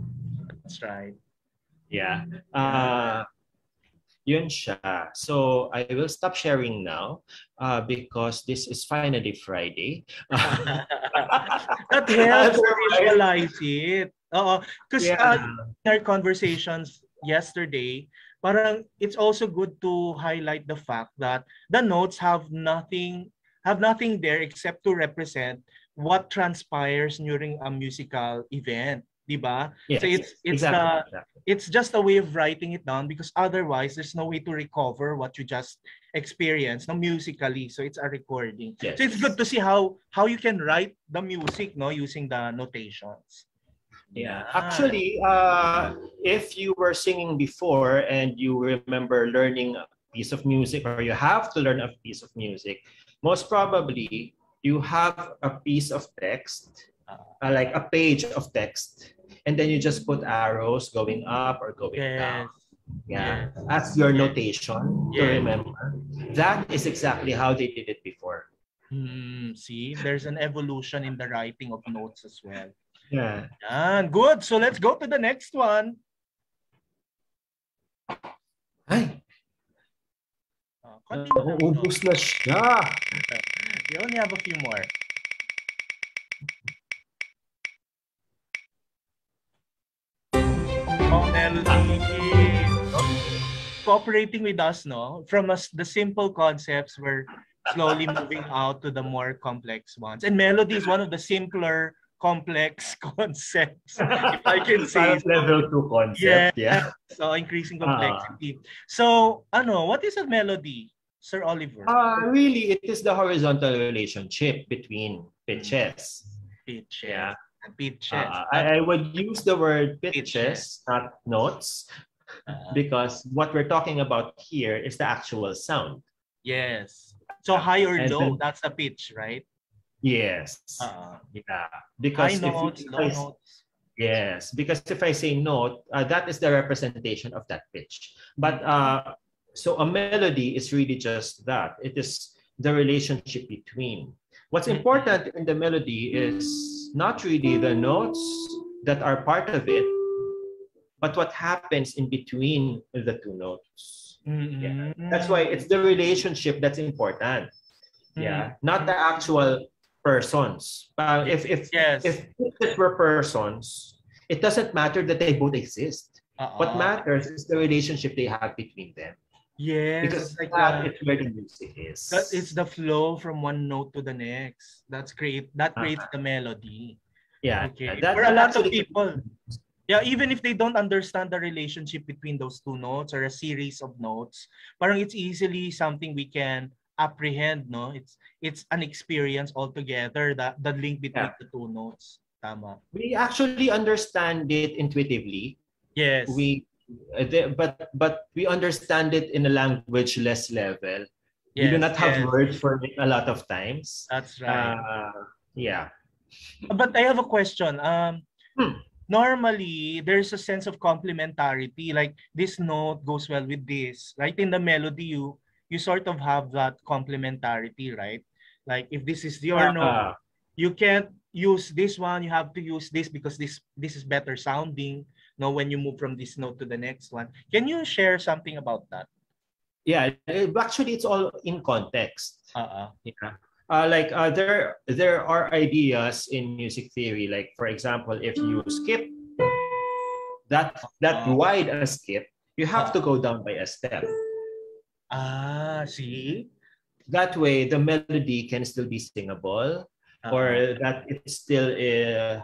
Speaker 2: That's right.
Speaker 8: Yeah. Yun siya. So I will stop sharing now because this is finally Friday.
Speaker 2: That helps to visualize it. Because in our conversations yesterday, parang it's also good to highlight the fact that the notes have nothing there except to represent what transpires during a musical event. Diba?
Speaker 8: Yes,
Speaker 2: so it's just a way of writing it down because otherwise there's no way to recover what you just experienced musically. So it's a recording.
Speaker 8: Yes.
Speaker 2: So it's good to see how you can write the music using the notations.
Speaker 8: Yeah. Actually, if you were singing before and you remember learning a piece of music or you have to learn a piece of music, most probably you have a piece of text, like a page of text, and then you just put arrows going up or going down. Yeah, that's your notation to remember. That is exactly how they did it before.
Speaker 2: See, there's an evolution in the writing of notes as well.
Speaker 8: Yeah.
Speaker 2: Good. So let's go to the next one.
Speaker 8: Ay. Ubus na siya.
Speaker 2: We only have a few more. Melody cooperating with us, from the simple concepts, we're slowly moving out to the more complex ones. And Melody is one of the simpler complex concepts, if I can say
Speaker 8: Parang
Speaker 2: so.
Speaker 8: level 2 concept, yeah.
Speaker 2: So increasing complexity. So, what is a melody, Sir Oliver?
Speaker 8: Really, it is the horizontal relationship between pitches.
Speaker 2: Pitches.
Speaker 8: Yeah.
Speaker 2: Pitches.
Speaker 8: I would use the word
Speaker 2: Pitches.
Speaker 8: pitches, not notes, because what we're talking about here is the actual sound.
Speaker 2: Yes. So high or
Speaker 8: And
Speaker 2: low,
Speaker 8: then-
Speaker 2: that's the pitch, right?
Speaker 8: Yes. Yeah. Because
Speaker 2: High notes, low notes.
Speaker 8: Yes, because if I say note, that is the representation of that pitch. But so a melody is really just that. It is the relationship between. What's important in the melody is not really the notes that are part of it, but what happens in between the two notes. Yeah. That's why it's the relationship that's important. Yeah, not the actual persons. If it were persons, it doesn't matter that they both exist. What matters is the relationship they have between them.
Speaker 2: Yes,
Speaker 8: Because
Speaker 2: like
Speaker 8: that is where the music is.
Speaker 2: It's the flow from one note to the next. That creates the melody.
Speaker 8: Yeah.
Speaker 2: Okay.
Speaker 8: That,
Speaker 2: For a lot of
Speaker 8: actually-
Speaker 2: people, even if they don't understand the relationship between those two notes or a series of notes, parang it's easily something we can apprehend, no? It's an experience altogether, the link between the two notes. Tama.
Speaker 8: We actually understand it intuitively.
Speaker 2: Yes.
Speaker 8: But we understand it in a language-less level. We do
Speaker 2: Yes,
Speaker 8: not have
Speaker 2: yes.
Speaker 8: words for it a lot of times.
Speaker 2: That's right.
Speaker 8: Yeah.
Speaker 2: But I have a question. Normally, there's a sense of complementarity. Like this note goes well with this, right? In the melody, you sort of have that complementarity, right? Like if this is your note, you can't use this one. You have to use this because this is better sounding. No, when you move from this note to the next one. Can you share something about that?
Speaker 8: Yeah, actually, it's all in context. Yeah. There are ideas in music theory, like for example, if you skip that wide a skip, you have to go down by a step.
Speaker 2: See?
Speaker 8: That way, the melody can still be singable, or that it still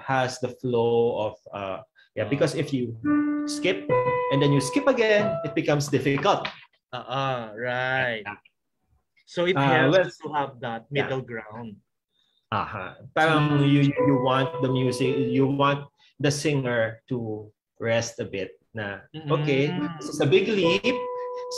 Speaker 8: has the flow of because if you skip and then you skip again, it becomes difficult.
Speaker 2: Right. So it helps to have that middle ground.
Speaker 8: Parang you want the music, you want the singer to rest a bit. Okay, this is a big leap.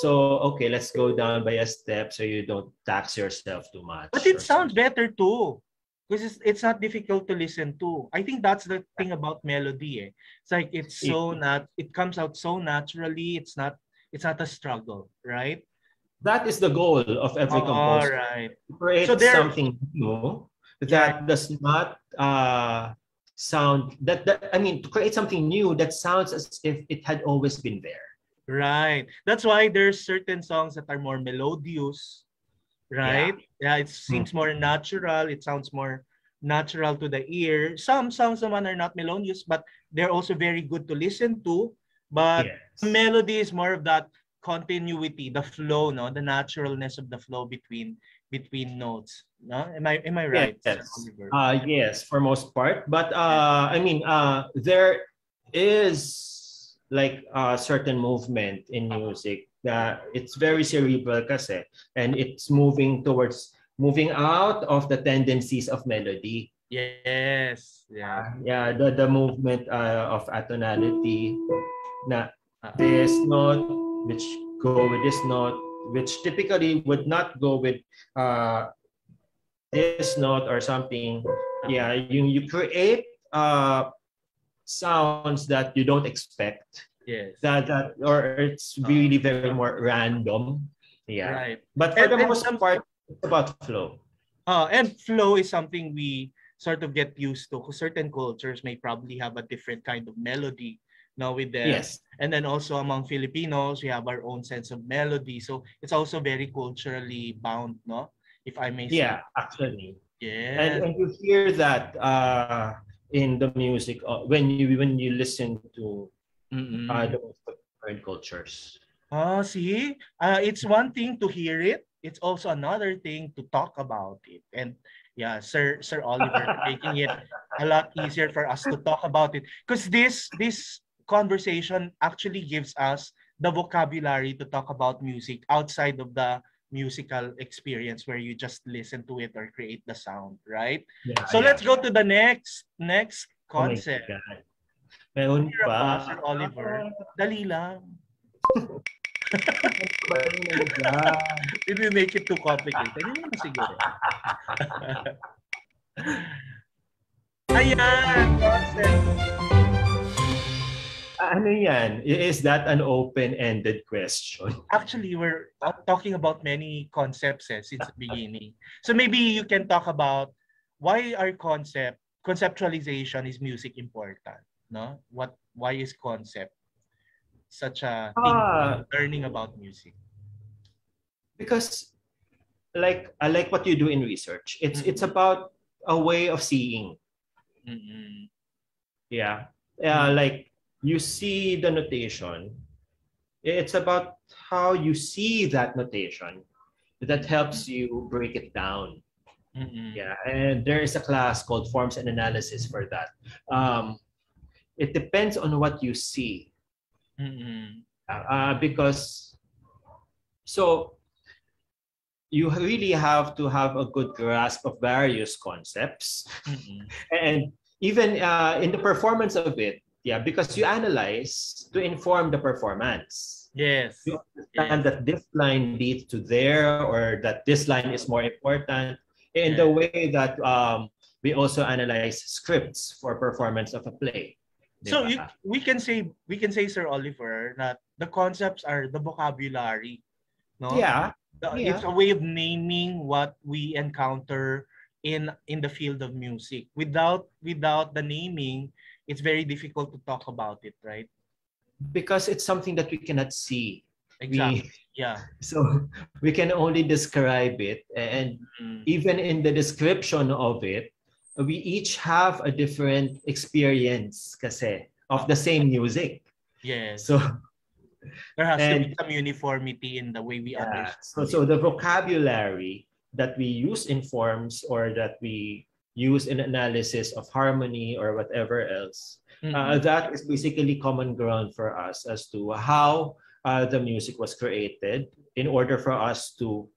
Speaker 8: So okay, let's go down by a step so you don't tax yourself too much.
Speaker 2: But it sounds better too. Because it's not difficult to listen to. I think that's the thing about melody. It's like it comes out so naturally. It's not a struggle, right?
Speaker 8: That is the goal of every composer.
Speaker 2: Right.
Speaker 8: To create something new that does not sound to create something new that sounds as if it had always been there.
Speaker 2: Right. That's why there's certain songs that are more melodious, right? Yeah, it seems more natural. It sounds more natural to the ear. Some songs naman are not melodious, but they're also very good to listen to. But melody is more of that continuity, the flow, no, the naturalness of the flow between notes. No, am I right?
Speaker 8: Yes. Yes, for most part. But there is like a certain movement in music that it's very cerebral kasi, and it's moving out of the tendencies of melody.
Speaker 2: Yes.
Speaker 8: The movement of atonality, na this note which go with this note, which typically would not go with this note or something. You create sounds that you don't expect.
Speaker 2: Yes.
Speaker 8: Or it's really very more random. Yeah.
Speaker 2: Right.
Speaker 8: But for the most part, it's about flow.
Speaker 2: And flow is something we sort of get used to. Certain cultures may probably have a different kind of melody now with them.
Speaker 8: Yes.
Speaker 2: And then also among Filipinos, we have our own sense of melody. So it's also very culturally bound, no? If I may say.
Speaker 8: Yeah, actually.
Speaker 2: Yeah.
Speaker 8: And you hear that in the music when you listen to the different cultures.
Speaker 2: See, it's one thing to hear it. It's also another thing to talk about it. And Yeah, Sir Oliver, making it a lot easier for us to talk about it. Because this conversation actually gives us the vocabulary to talk about music outside of the musical experience where you just listen to it or create the sound, right?
Speaker 8: Yeah,
Speaker 2: So
Speaker 8: yeah.
Speaker 2: let's go to the next
Speaker 8: Oh my
Speaker 2: concept.
Speaker 8: God. Meron
Speaker 2: Hirap
Speaker 8: pa.
Speaker 2: ba, Sir Oliver? Dali lang. Did we make it too complicated? Hindi naman siguro. Ayan, concept.
Speaker 8: Ano yan? Is that an open-ended question?
Speaker 2: Actually, we're talking about many concepts since the beginning. So maybe you can talk about why our conceptualization is music important, no? Why is concept such a thing in learning about music?
Speaker 8: Because I like what you do in research. It's about a way of seeing.
Speaker 2: Mm-hmm.
Speaker 8: Yeah. Like you see the notation. It's about how you see that notation that helps you break it down.
Speaker 2: Mm-hmm.
Speaker 8: Yeah, and there is a class called Forms and Analysis for that. It depends on what you see.
Speaker 2: Mm-hmm.
Speaker 8: Because so you really have to have a good grasp of various concepts.
Speaker 2: Mm-hmm.
Speaker 8: And even in the performance of it, yeah, because you analyze to inform the performance.
Speaker 2: Yes.
Speaker 8: You understand that this line leads to there, or that this line is more important. In the way that we also analyze scripts for performance of a play.
Speaker 2: So we can say, Sir Oliver, that the concepts are the vocabulary, no?
Speaker 8: Yeah.
Speaker 2: It's a way of naming what we encounter in the field of music. Without the naming, it's very difficult to talk about it, right?
Speaker 8: Because it's something that we cannot see.
Speaker 2: Exactly.
Speaker 8: So we can only describe it, and even in the description of it, we each have a different experience kasi of the same music.
Speaker 2: Yes.
Speaker 8: So
Speaker 2: there has to be some uniformity in the way we understand.
Speaker 8: So the vocabulary that we use in forms, or that we use in analysis of harmony or whatever else, that is basically common ground for us as to how the music was created in order for us to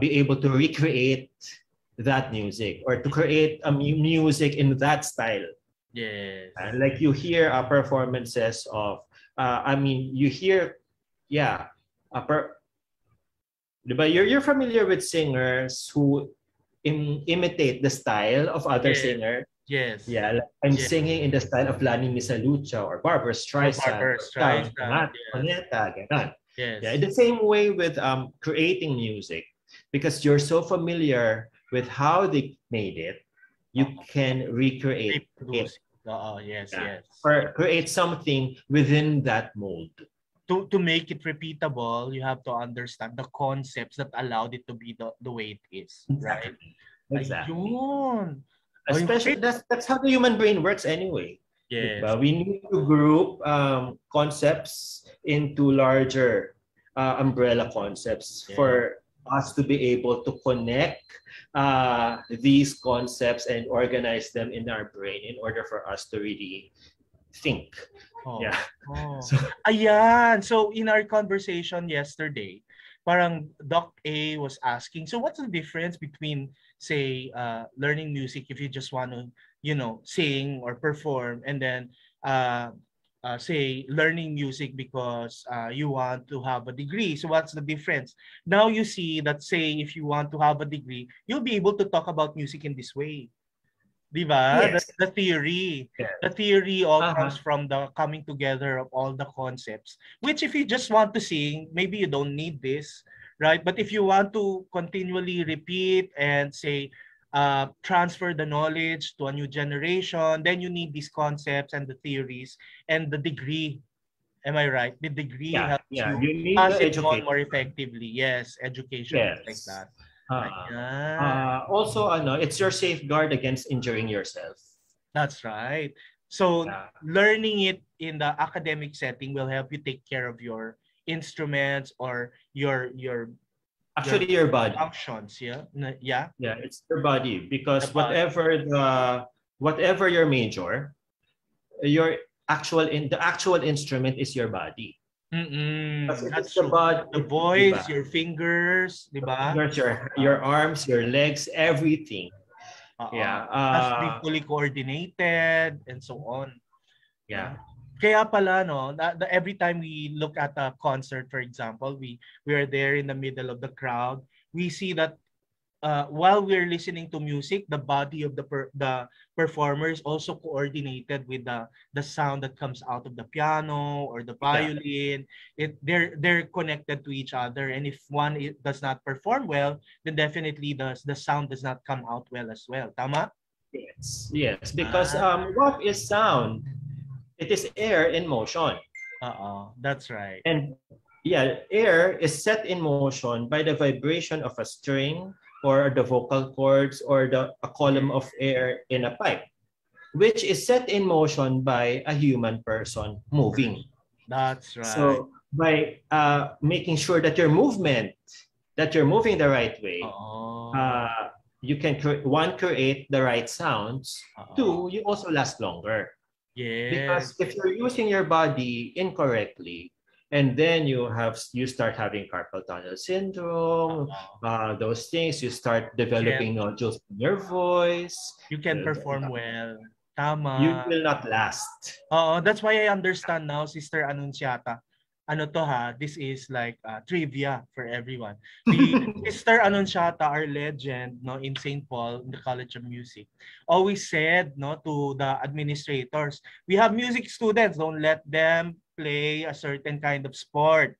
Speaker 8: be able to recreate that music, or to create a music in that style.
Speaker 2: Yes.
Speaker 8: Like you hear performances of, you hear, you're familiar with singers who imitate the style of other singers.
Speaker 2: Yes.
Speaker 8: Yeah, I'm singing in the style of Lani Misalucha or Barbara Streisand.
Speaker 2: Yes.
Speaker 8: Yeah, in the same way with creating music, because you're so familiar with how they made it, you can recreate it.
Speaker 2: Yes.
Speaker 8: Or create something within that mold.
Speaker 2: To make it repeatable, you have to understand the concepts that allowed it to be the way it is, right?
Speaker 8: Exactly.
Speaker 2: Ayun.
Speaker 8: Especially that's how the human brain works anyway.
Speaker 2: Yes.
Speaker 8: We need to group concepts into larger umbrella concepts for us to be able to connect these concepts and organize them in our brain in order for us to really think.
Speaker 2: So in our conversation yesterday, parang Doc A was asking, so what's the difference between, say, learning music if you just want to, sing or perform, and then say learning music because you want to have a degree? So what's the difference? Now you see that, say, if you want to have a degree, you'll be able to talk about music in this way. Diba?
Speaker 8: Yes.
Speaker 2: The theory. Yeah. The theory all comes from the coming together of all the concepts, which if you just want to sing, maybe you don't need this, right? But if you want to continually repeat and, say, transfer the knowledge to a new generation, then you need these concepts and the theories and the degree. Am I right? The degree helps you pass it on more effectively. Yes, education, like that.
Speaker 8: Also, it's your safeguard against injuring yourself.
Speaker 2: That's right. So learning it in the academic setting will help you take care of your instruments or your
Speaker 8: Actually, your body.
Speaker 2: functions, yeah? Yeah?
Speaker 8: Yeah, it's your body because
Speaker 2: The body.
Speaker 8: whatever your major, your the actual instrument is your body. Kasi
Speaker 2: That's
Speaker 8: it's the
Speaker 2: true.
Speaker 8: body,
Speaker 2: The voice, your fingers, di ba?
Speaker 8: your arms, your legs, everything. Yeah.
Speaker 2: Has to be fully coordinated and so on.
Speaker 8: Yeah.
Speaker 2: Kaya pala, no, every time we look at a concert, for example, we are there in the middle of the crowd, we see that while we're listening to music, the body of the performer is also coordinated with the sound that comes out of the piano or the violin. They're connected to each other, and if one does not perform well, then definitely the sound does not come out well as well. Tama?
Speaker 8: Yes. Because what is sound? It is air in motion.
Speaker 2: That's right.
Speaker 8: And yeah, air is set in motion by the vibration of a string or the vocal cords or a column of air in a pipe, which is set in motion by a human person moving.
Speaker 2: That's right.
Speaker 8: So by making sure that you're moving the right way, you can create the right sounds. Two, you also last longer.
Speaker 2: Yes.
Speaker 8: Because if you're using your body incorrectly, and then you start having carpal tunnel syndrome, those things, you start developing nodules in your voice.
Speaker 2: You can perform well. Tama.
Speaker 8: You will not last.
Speaker 2: That's why I understand now, Sister Anunciata. Ano to ha, this is like trivia for everyone. The Sister Anunciata, our legend, no, in St. Paul, in the College of Music, always said, no, to the administrators, we have music students, don't let them play a certain kind of sport,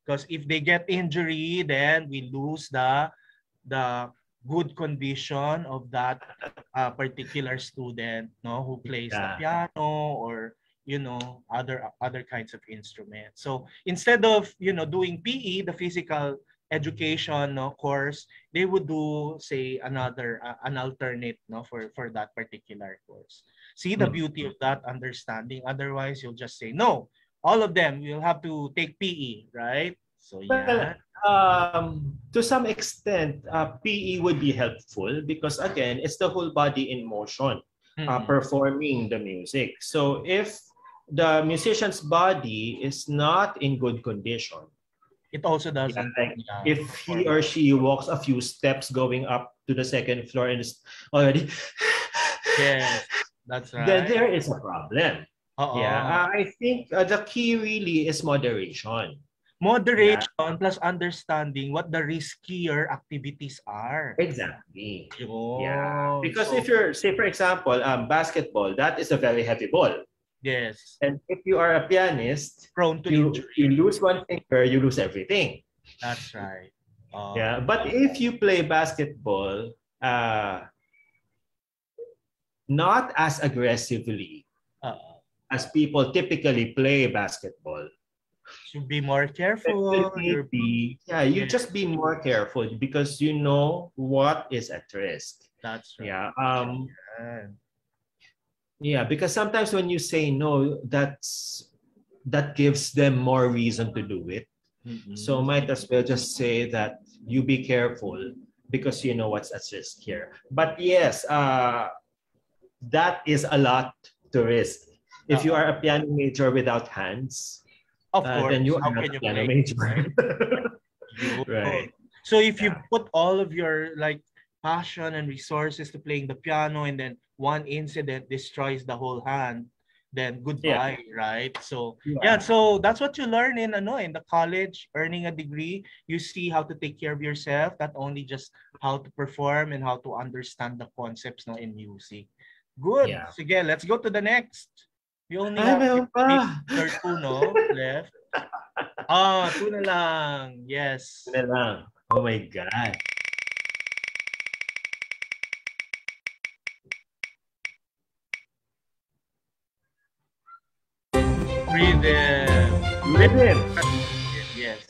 Speaker 2: because if they get injury, then we lose the good condition of that particular student, no, who plays the piano or other kinds of instruments. So instead of doing PE, the physical education course, they would do, say, an alternate for that particular course. See the beauty of that understanding. Otherwise, you'll just say no. All of them will have to take PE, right? So yeah.
Speaker 8: To some extent, PE would be helpful because again, it's the whole body in motion, performing the music. So if the musician's body is not in good condition,
Speaker 2: it also doesn't.
Speaker 8: If he or she walks a few steps going up to the second floor and is already,
Speaker 2: yes, that's right.
Speaker 8: Then there is a problem. Yeah, I think the key really is moderation.
Speaker 2: Moderation plus understanding what the riskier activities are.
Speaker 8: Exactly. Yeah. Because if you're, say for example, basketball, that is a very heavy ball.
Speaker 2: Yes.
Speaker 8: And if you are a pianist,
Speaker 2: prone to injury.
Speaker 8: You lose one finger, you lose everything.
Speaker 2: That's right.
Speaker 8: Yeah. But if you play basketball, not as aggressively as people typically play basketball.
Speaker 2: You be more careful.
Speaker 8: You just be more careful because you know what is at risk.
Speaker 2: That's right.
Speaker 8: Yeah. Yeah, because sometimes when you say no, that gives them more reason to do it. So might as well just say that you be careful because you know what's at risk here. But yes, that is a lot to risk. If you are a piano major without hands,
Speaker 2: of course,
Speaker 8: then you are not a piano major. Right.
Speaker 2: So if you put all of your passion and resources to playing the piano and then one incident destroys the whole hand, then goodbye, right? So so that's what you learn in the college, earning a degree. You see how to take care of yourself, not only just how to perform and how to understand the concepts in music. Good. Sige, let's go to the next. We only have 2 left. 2 na lang. Yes.
Speaker 8: 2 na lang. Oh my God.
Speaker 2: Rhythm. Yes.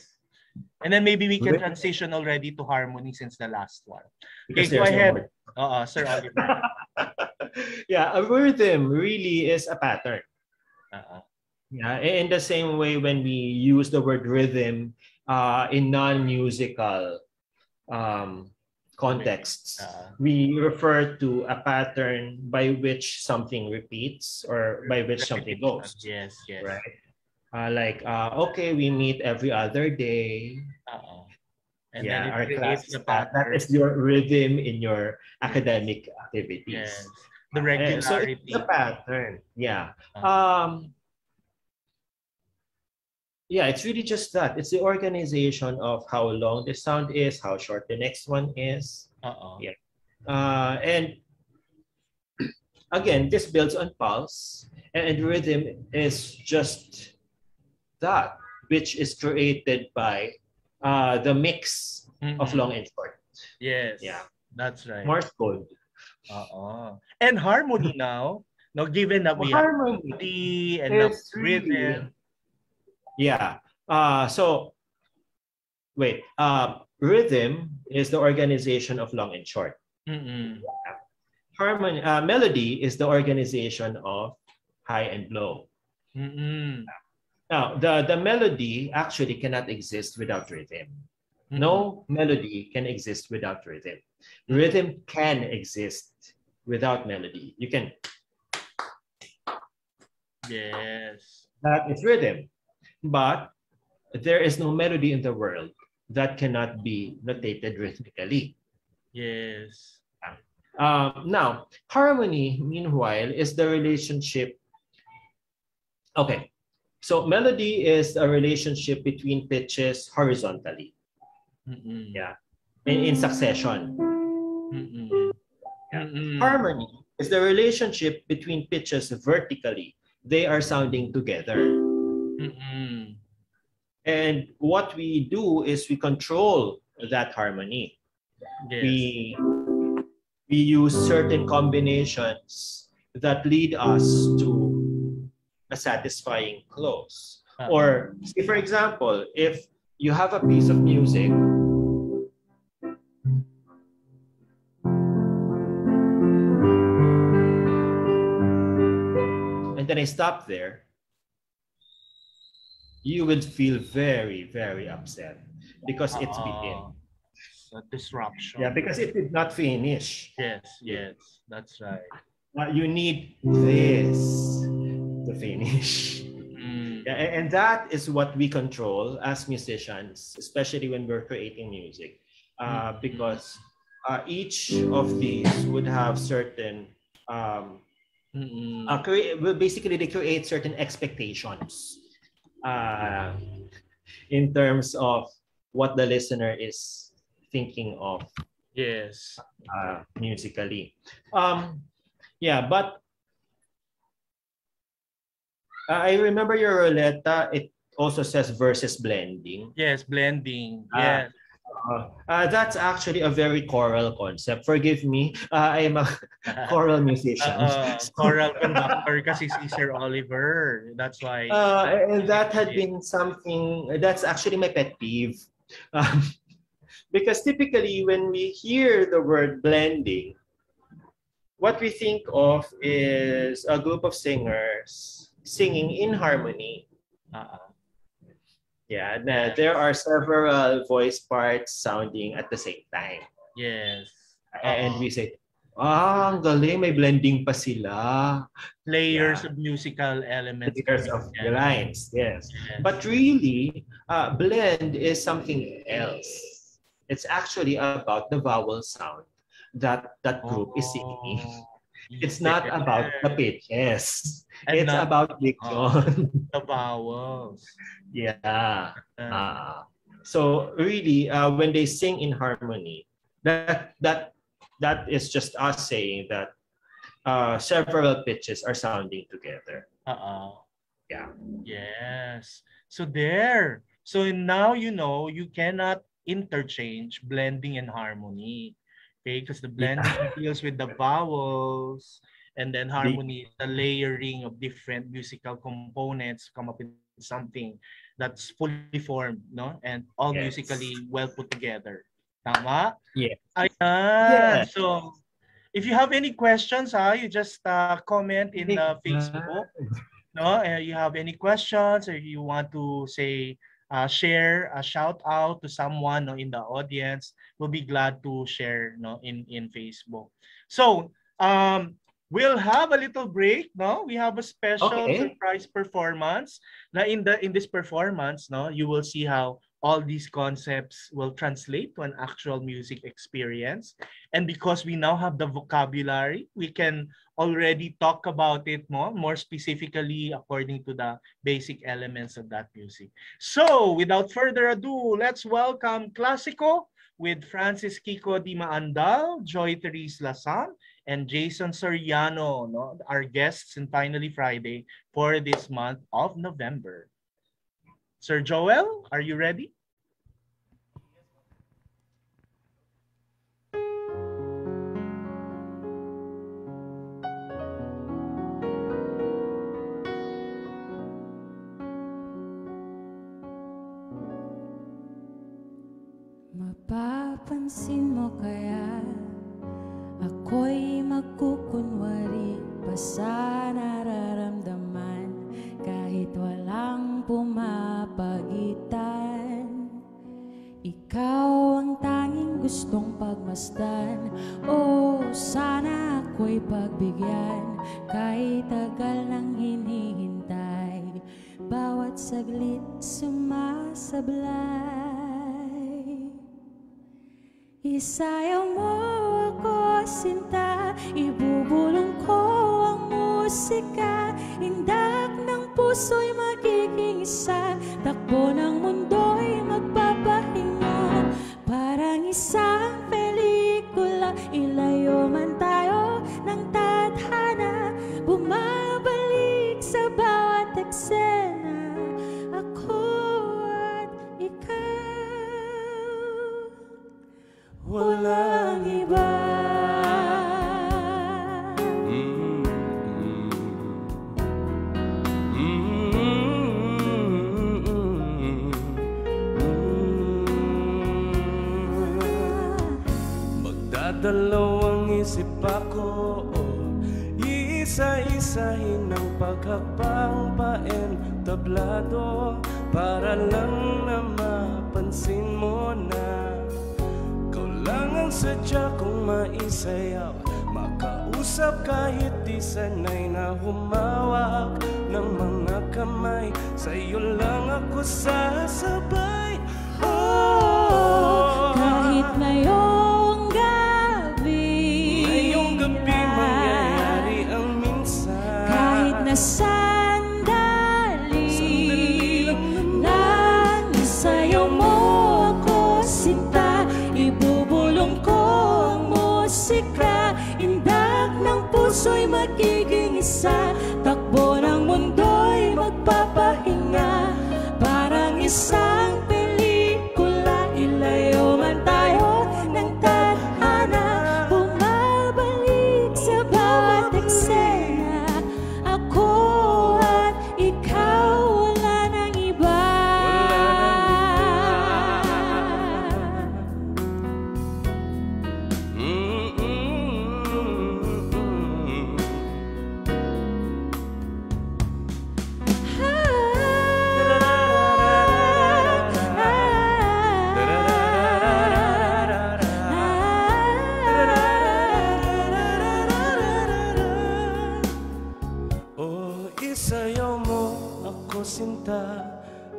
Speaker 2: And then maybe we can transition already to harmony since the last one. Okay, go ahead. Sir Oliver.
Speaker 8: Yeah, a rhythm really is a pattern. Yeah, in the same way when we use the word rhythm in non-musical contexts,
Speaker 2: Uh,
Speaker 8: we refer to a pattern by which something repeats or by which something goes.
Speaker 2: Yes, yes.
Speaker 8: Right? Okay, we meet every other day.
Speaker 2: And
Speaker 8: yeah,
Speaker 2: then
Speaker 8: our
Speaker 2: it
Speaker 8: class
Speaker 2: creates the
Speaker 8: that
Speaker 2: pattern.
Speaker 8: is your rhythm in your academic activities.
Speaker 2: Yes. The regularity.
Speaker 8: So it's a pattern. Yeah. Yeah, it's really just that. It's the organization of how long the sound is, how short the next one is. Yeah. And again, this builds on pulse, and rhythm is just that, which is created by the mix of long and short.
Speaker 2: Yes.
Speaker 8: Yeah.
Speaker 2: That's right.
Speaker 8: Morse code.
Speaker 2: And harmony now, given that we have harmony and rhythm.
Speaker 8: Yeah. So wait. Rhythm is the organization of long and short. Harmony, melody is the organization of high and low. Now, the melody actually cannot exist without rhythm. No melody can exist without rhythm. Rhythm can exist without melody. You can.
Speaker 2: Yes.
Speaker 8: That is rhythm. But there is no melody in the world that cannot be notated rhythmically.
Speaker 2: Yes.
Speaker 8: Now, harmony, meanwhile, is the relationship. Okay. So melody is a relationship between pitches horizontally. Yeah. In succession. Yeah. Harmony is the relationship between pitches vertically. They are sounding together. And what we do is we control that harmony.
Speaker 2: Yes.
Speaker 8: We use certain combinations that lead us to a satisfying close. Or, say for example, if you have a piece of music, and then I stop there, you would feel very, very upset because it's begin.
Speaker 2: A disruption.
Speaker 8: Yeah, because it did not finish.
Speaker 2: Yes, yes, that's right.
Speaker 8: You need this to finish. Yeah, and that is what we control as musicians, especially when we're creating music, because each of these would have certain basically they create certain expectations in terms of what the listener is thinking of.
Speaker 2: Yes.
Speaker 8: Musically. Yeah, but I remember your Roletta, it also says versus blending.
Speaker 2: Yes, blending. Yes.
Speaker 8: That's actually a very choral concept. Forgive me, I am a choral musician.
Speaker 2: Choral conductor kasi si Sir Oliver. That's why.
Speaker 8: And that had been something, that's actually my pet peeve. Because typically when we hear the word blending, what we think of is a group of singers singing in harmony. Yeah, there are several voice parts sounding at the same time.
Speaker 2: Yes.
Speaker 8: And we say, ang galing, may blending pa sila.
Speaker 2: Layers of musical elements.
Speaker 8: Layers of lines, yes. But really, blend is something else. It's actually about the vowel sound that group is singing. It's not about the pitches. It's about diction.
Speaker 2: The vowels.
Speaker 8: Yeah. So really, when they sing in harmony, that is just us saying that several pitches are sounding together. Yeah.
Speaker 2: Yes. So there. So now you know you cannot interchange blending and harmony. Okay, because the blending deals with the vowels, and then harmony is the layering of different musical components to come up with something that's fully formed, no? And all musically well put together. Tama?
Speaker 8: Yeah.
Speaker 2: Ayan. So, if you have any questions, you just comment in Facebook. No, you have any questions, or you want to say share a shout out to someone, no, in the audience, we'll be glad to share, no, in Facebook. So we'll have a little break, no? We have a special surprise performance. Now in this performance, no, you will see how all these concepts will translate to an actual music experience. And because we now have the vocabulary, we can already talk about it more specifically according to the basic elements of that music. So without further ado, let's welcome Classico with Francis Kiko Di Maandal, Joy Therese Lasam, and Jason Soriano, no, our guests in Finally Friday for this month of November. Sir Joel, are you ready?
Speaker 9: Mapapansin mo kaya ako'y magkukunwari pa sa nararamdaman kahit walang pumapagitan. Ikaw ang tanging gustong pagmasdan, oh sana ako'y pagbigyan kahit tagal nang hinihintay, bawat saglit sumasablay. Isayaw mo ako, sinta, ibubulong ko ang musika, indak ng puso'y magiging isa, takbo ng mundo'y magpapahinga, parang isang pelikula, ilayo man tayo ng tadhana, bumabalik sa bawat eksena, ako at ikaw. Walang iba.
Speaker 10: Magdadalawang isip ako, iisa-isahin ang paghakbang paentablado para lang na mapansin mo na ang sadya kong maisayaw, makausap kahit di sanay na humawak ng mga kamay, sa'yo lang ako sasabay. Oh,
Speaker 9: kahit ngayong gabi
Speaker 10: mangyayari ang minsan,
Speaker 9: kahit na sandali lang isayaw mo ako, sinta, ibubulong ko ang musika, indak ng puso'y magiging isa, takbo ng mundo'y magpapahinga, parang isang pelikula, ilayo man tayo ng tadhana, bumabalik sa bawat eksena, ako at ikaw, wala nang iba.
Speaker 10: Sinta,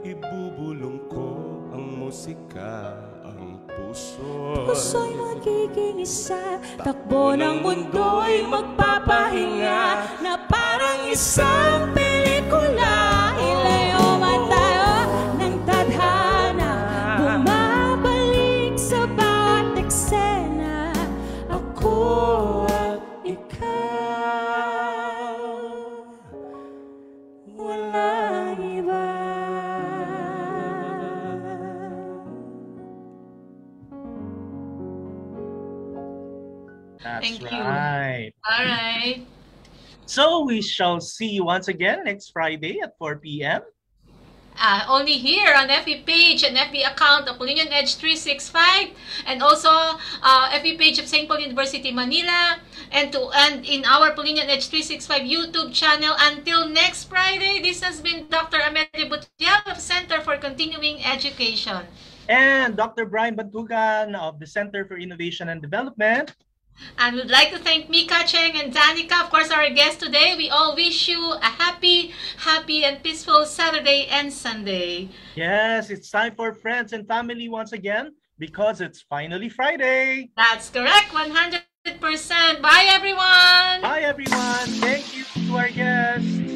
Speaker 10: ibubulong ko ang musika, ang
Speaker 9: puso'y magiging isa, takbo ng mundo'y magpapahinga, na parang isang pelikula, ilayo man tayo ng tadhana, bumabalik sa bawat eksena, ako at ikaw, walang iba.
Speaker 2: That's
Speaker 4: Thank you.
Speaker 2: right.
Speaker 4: All right.
Speaker 2: So we shall see you once again next Friday at 4 p.m.
Speaker 4: only here on FB page and FB account of Polinian Edge 365, and also FB page of St. Paul University Manila, and in our Polinian Edge 365 YouTube channel. Until next Friday, this has been Dr. Amelia Butial of Center for Continuing Education.
Speaker 2: And Dr. Brian Bantugan of the Center for Innovation and Development.
Speaker 4: And we'd like to thank Mika, Cheng, and Danica, of course, our guests today. We all wish you a happy and peaceful Saturday and Sunday.
Speaker 2: Yes, it's time for friends and family once again, because it's finally Friday.
Speaker 4: That's correct, 100%. Bye, everyone.
Speaker 2: Bye, everyone. Thank you to our guests.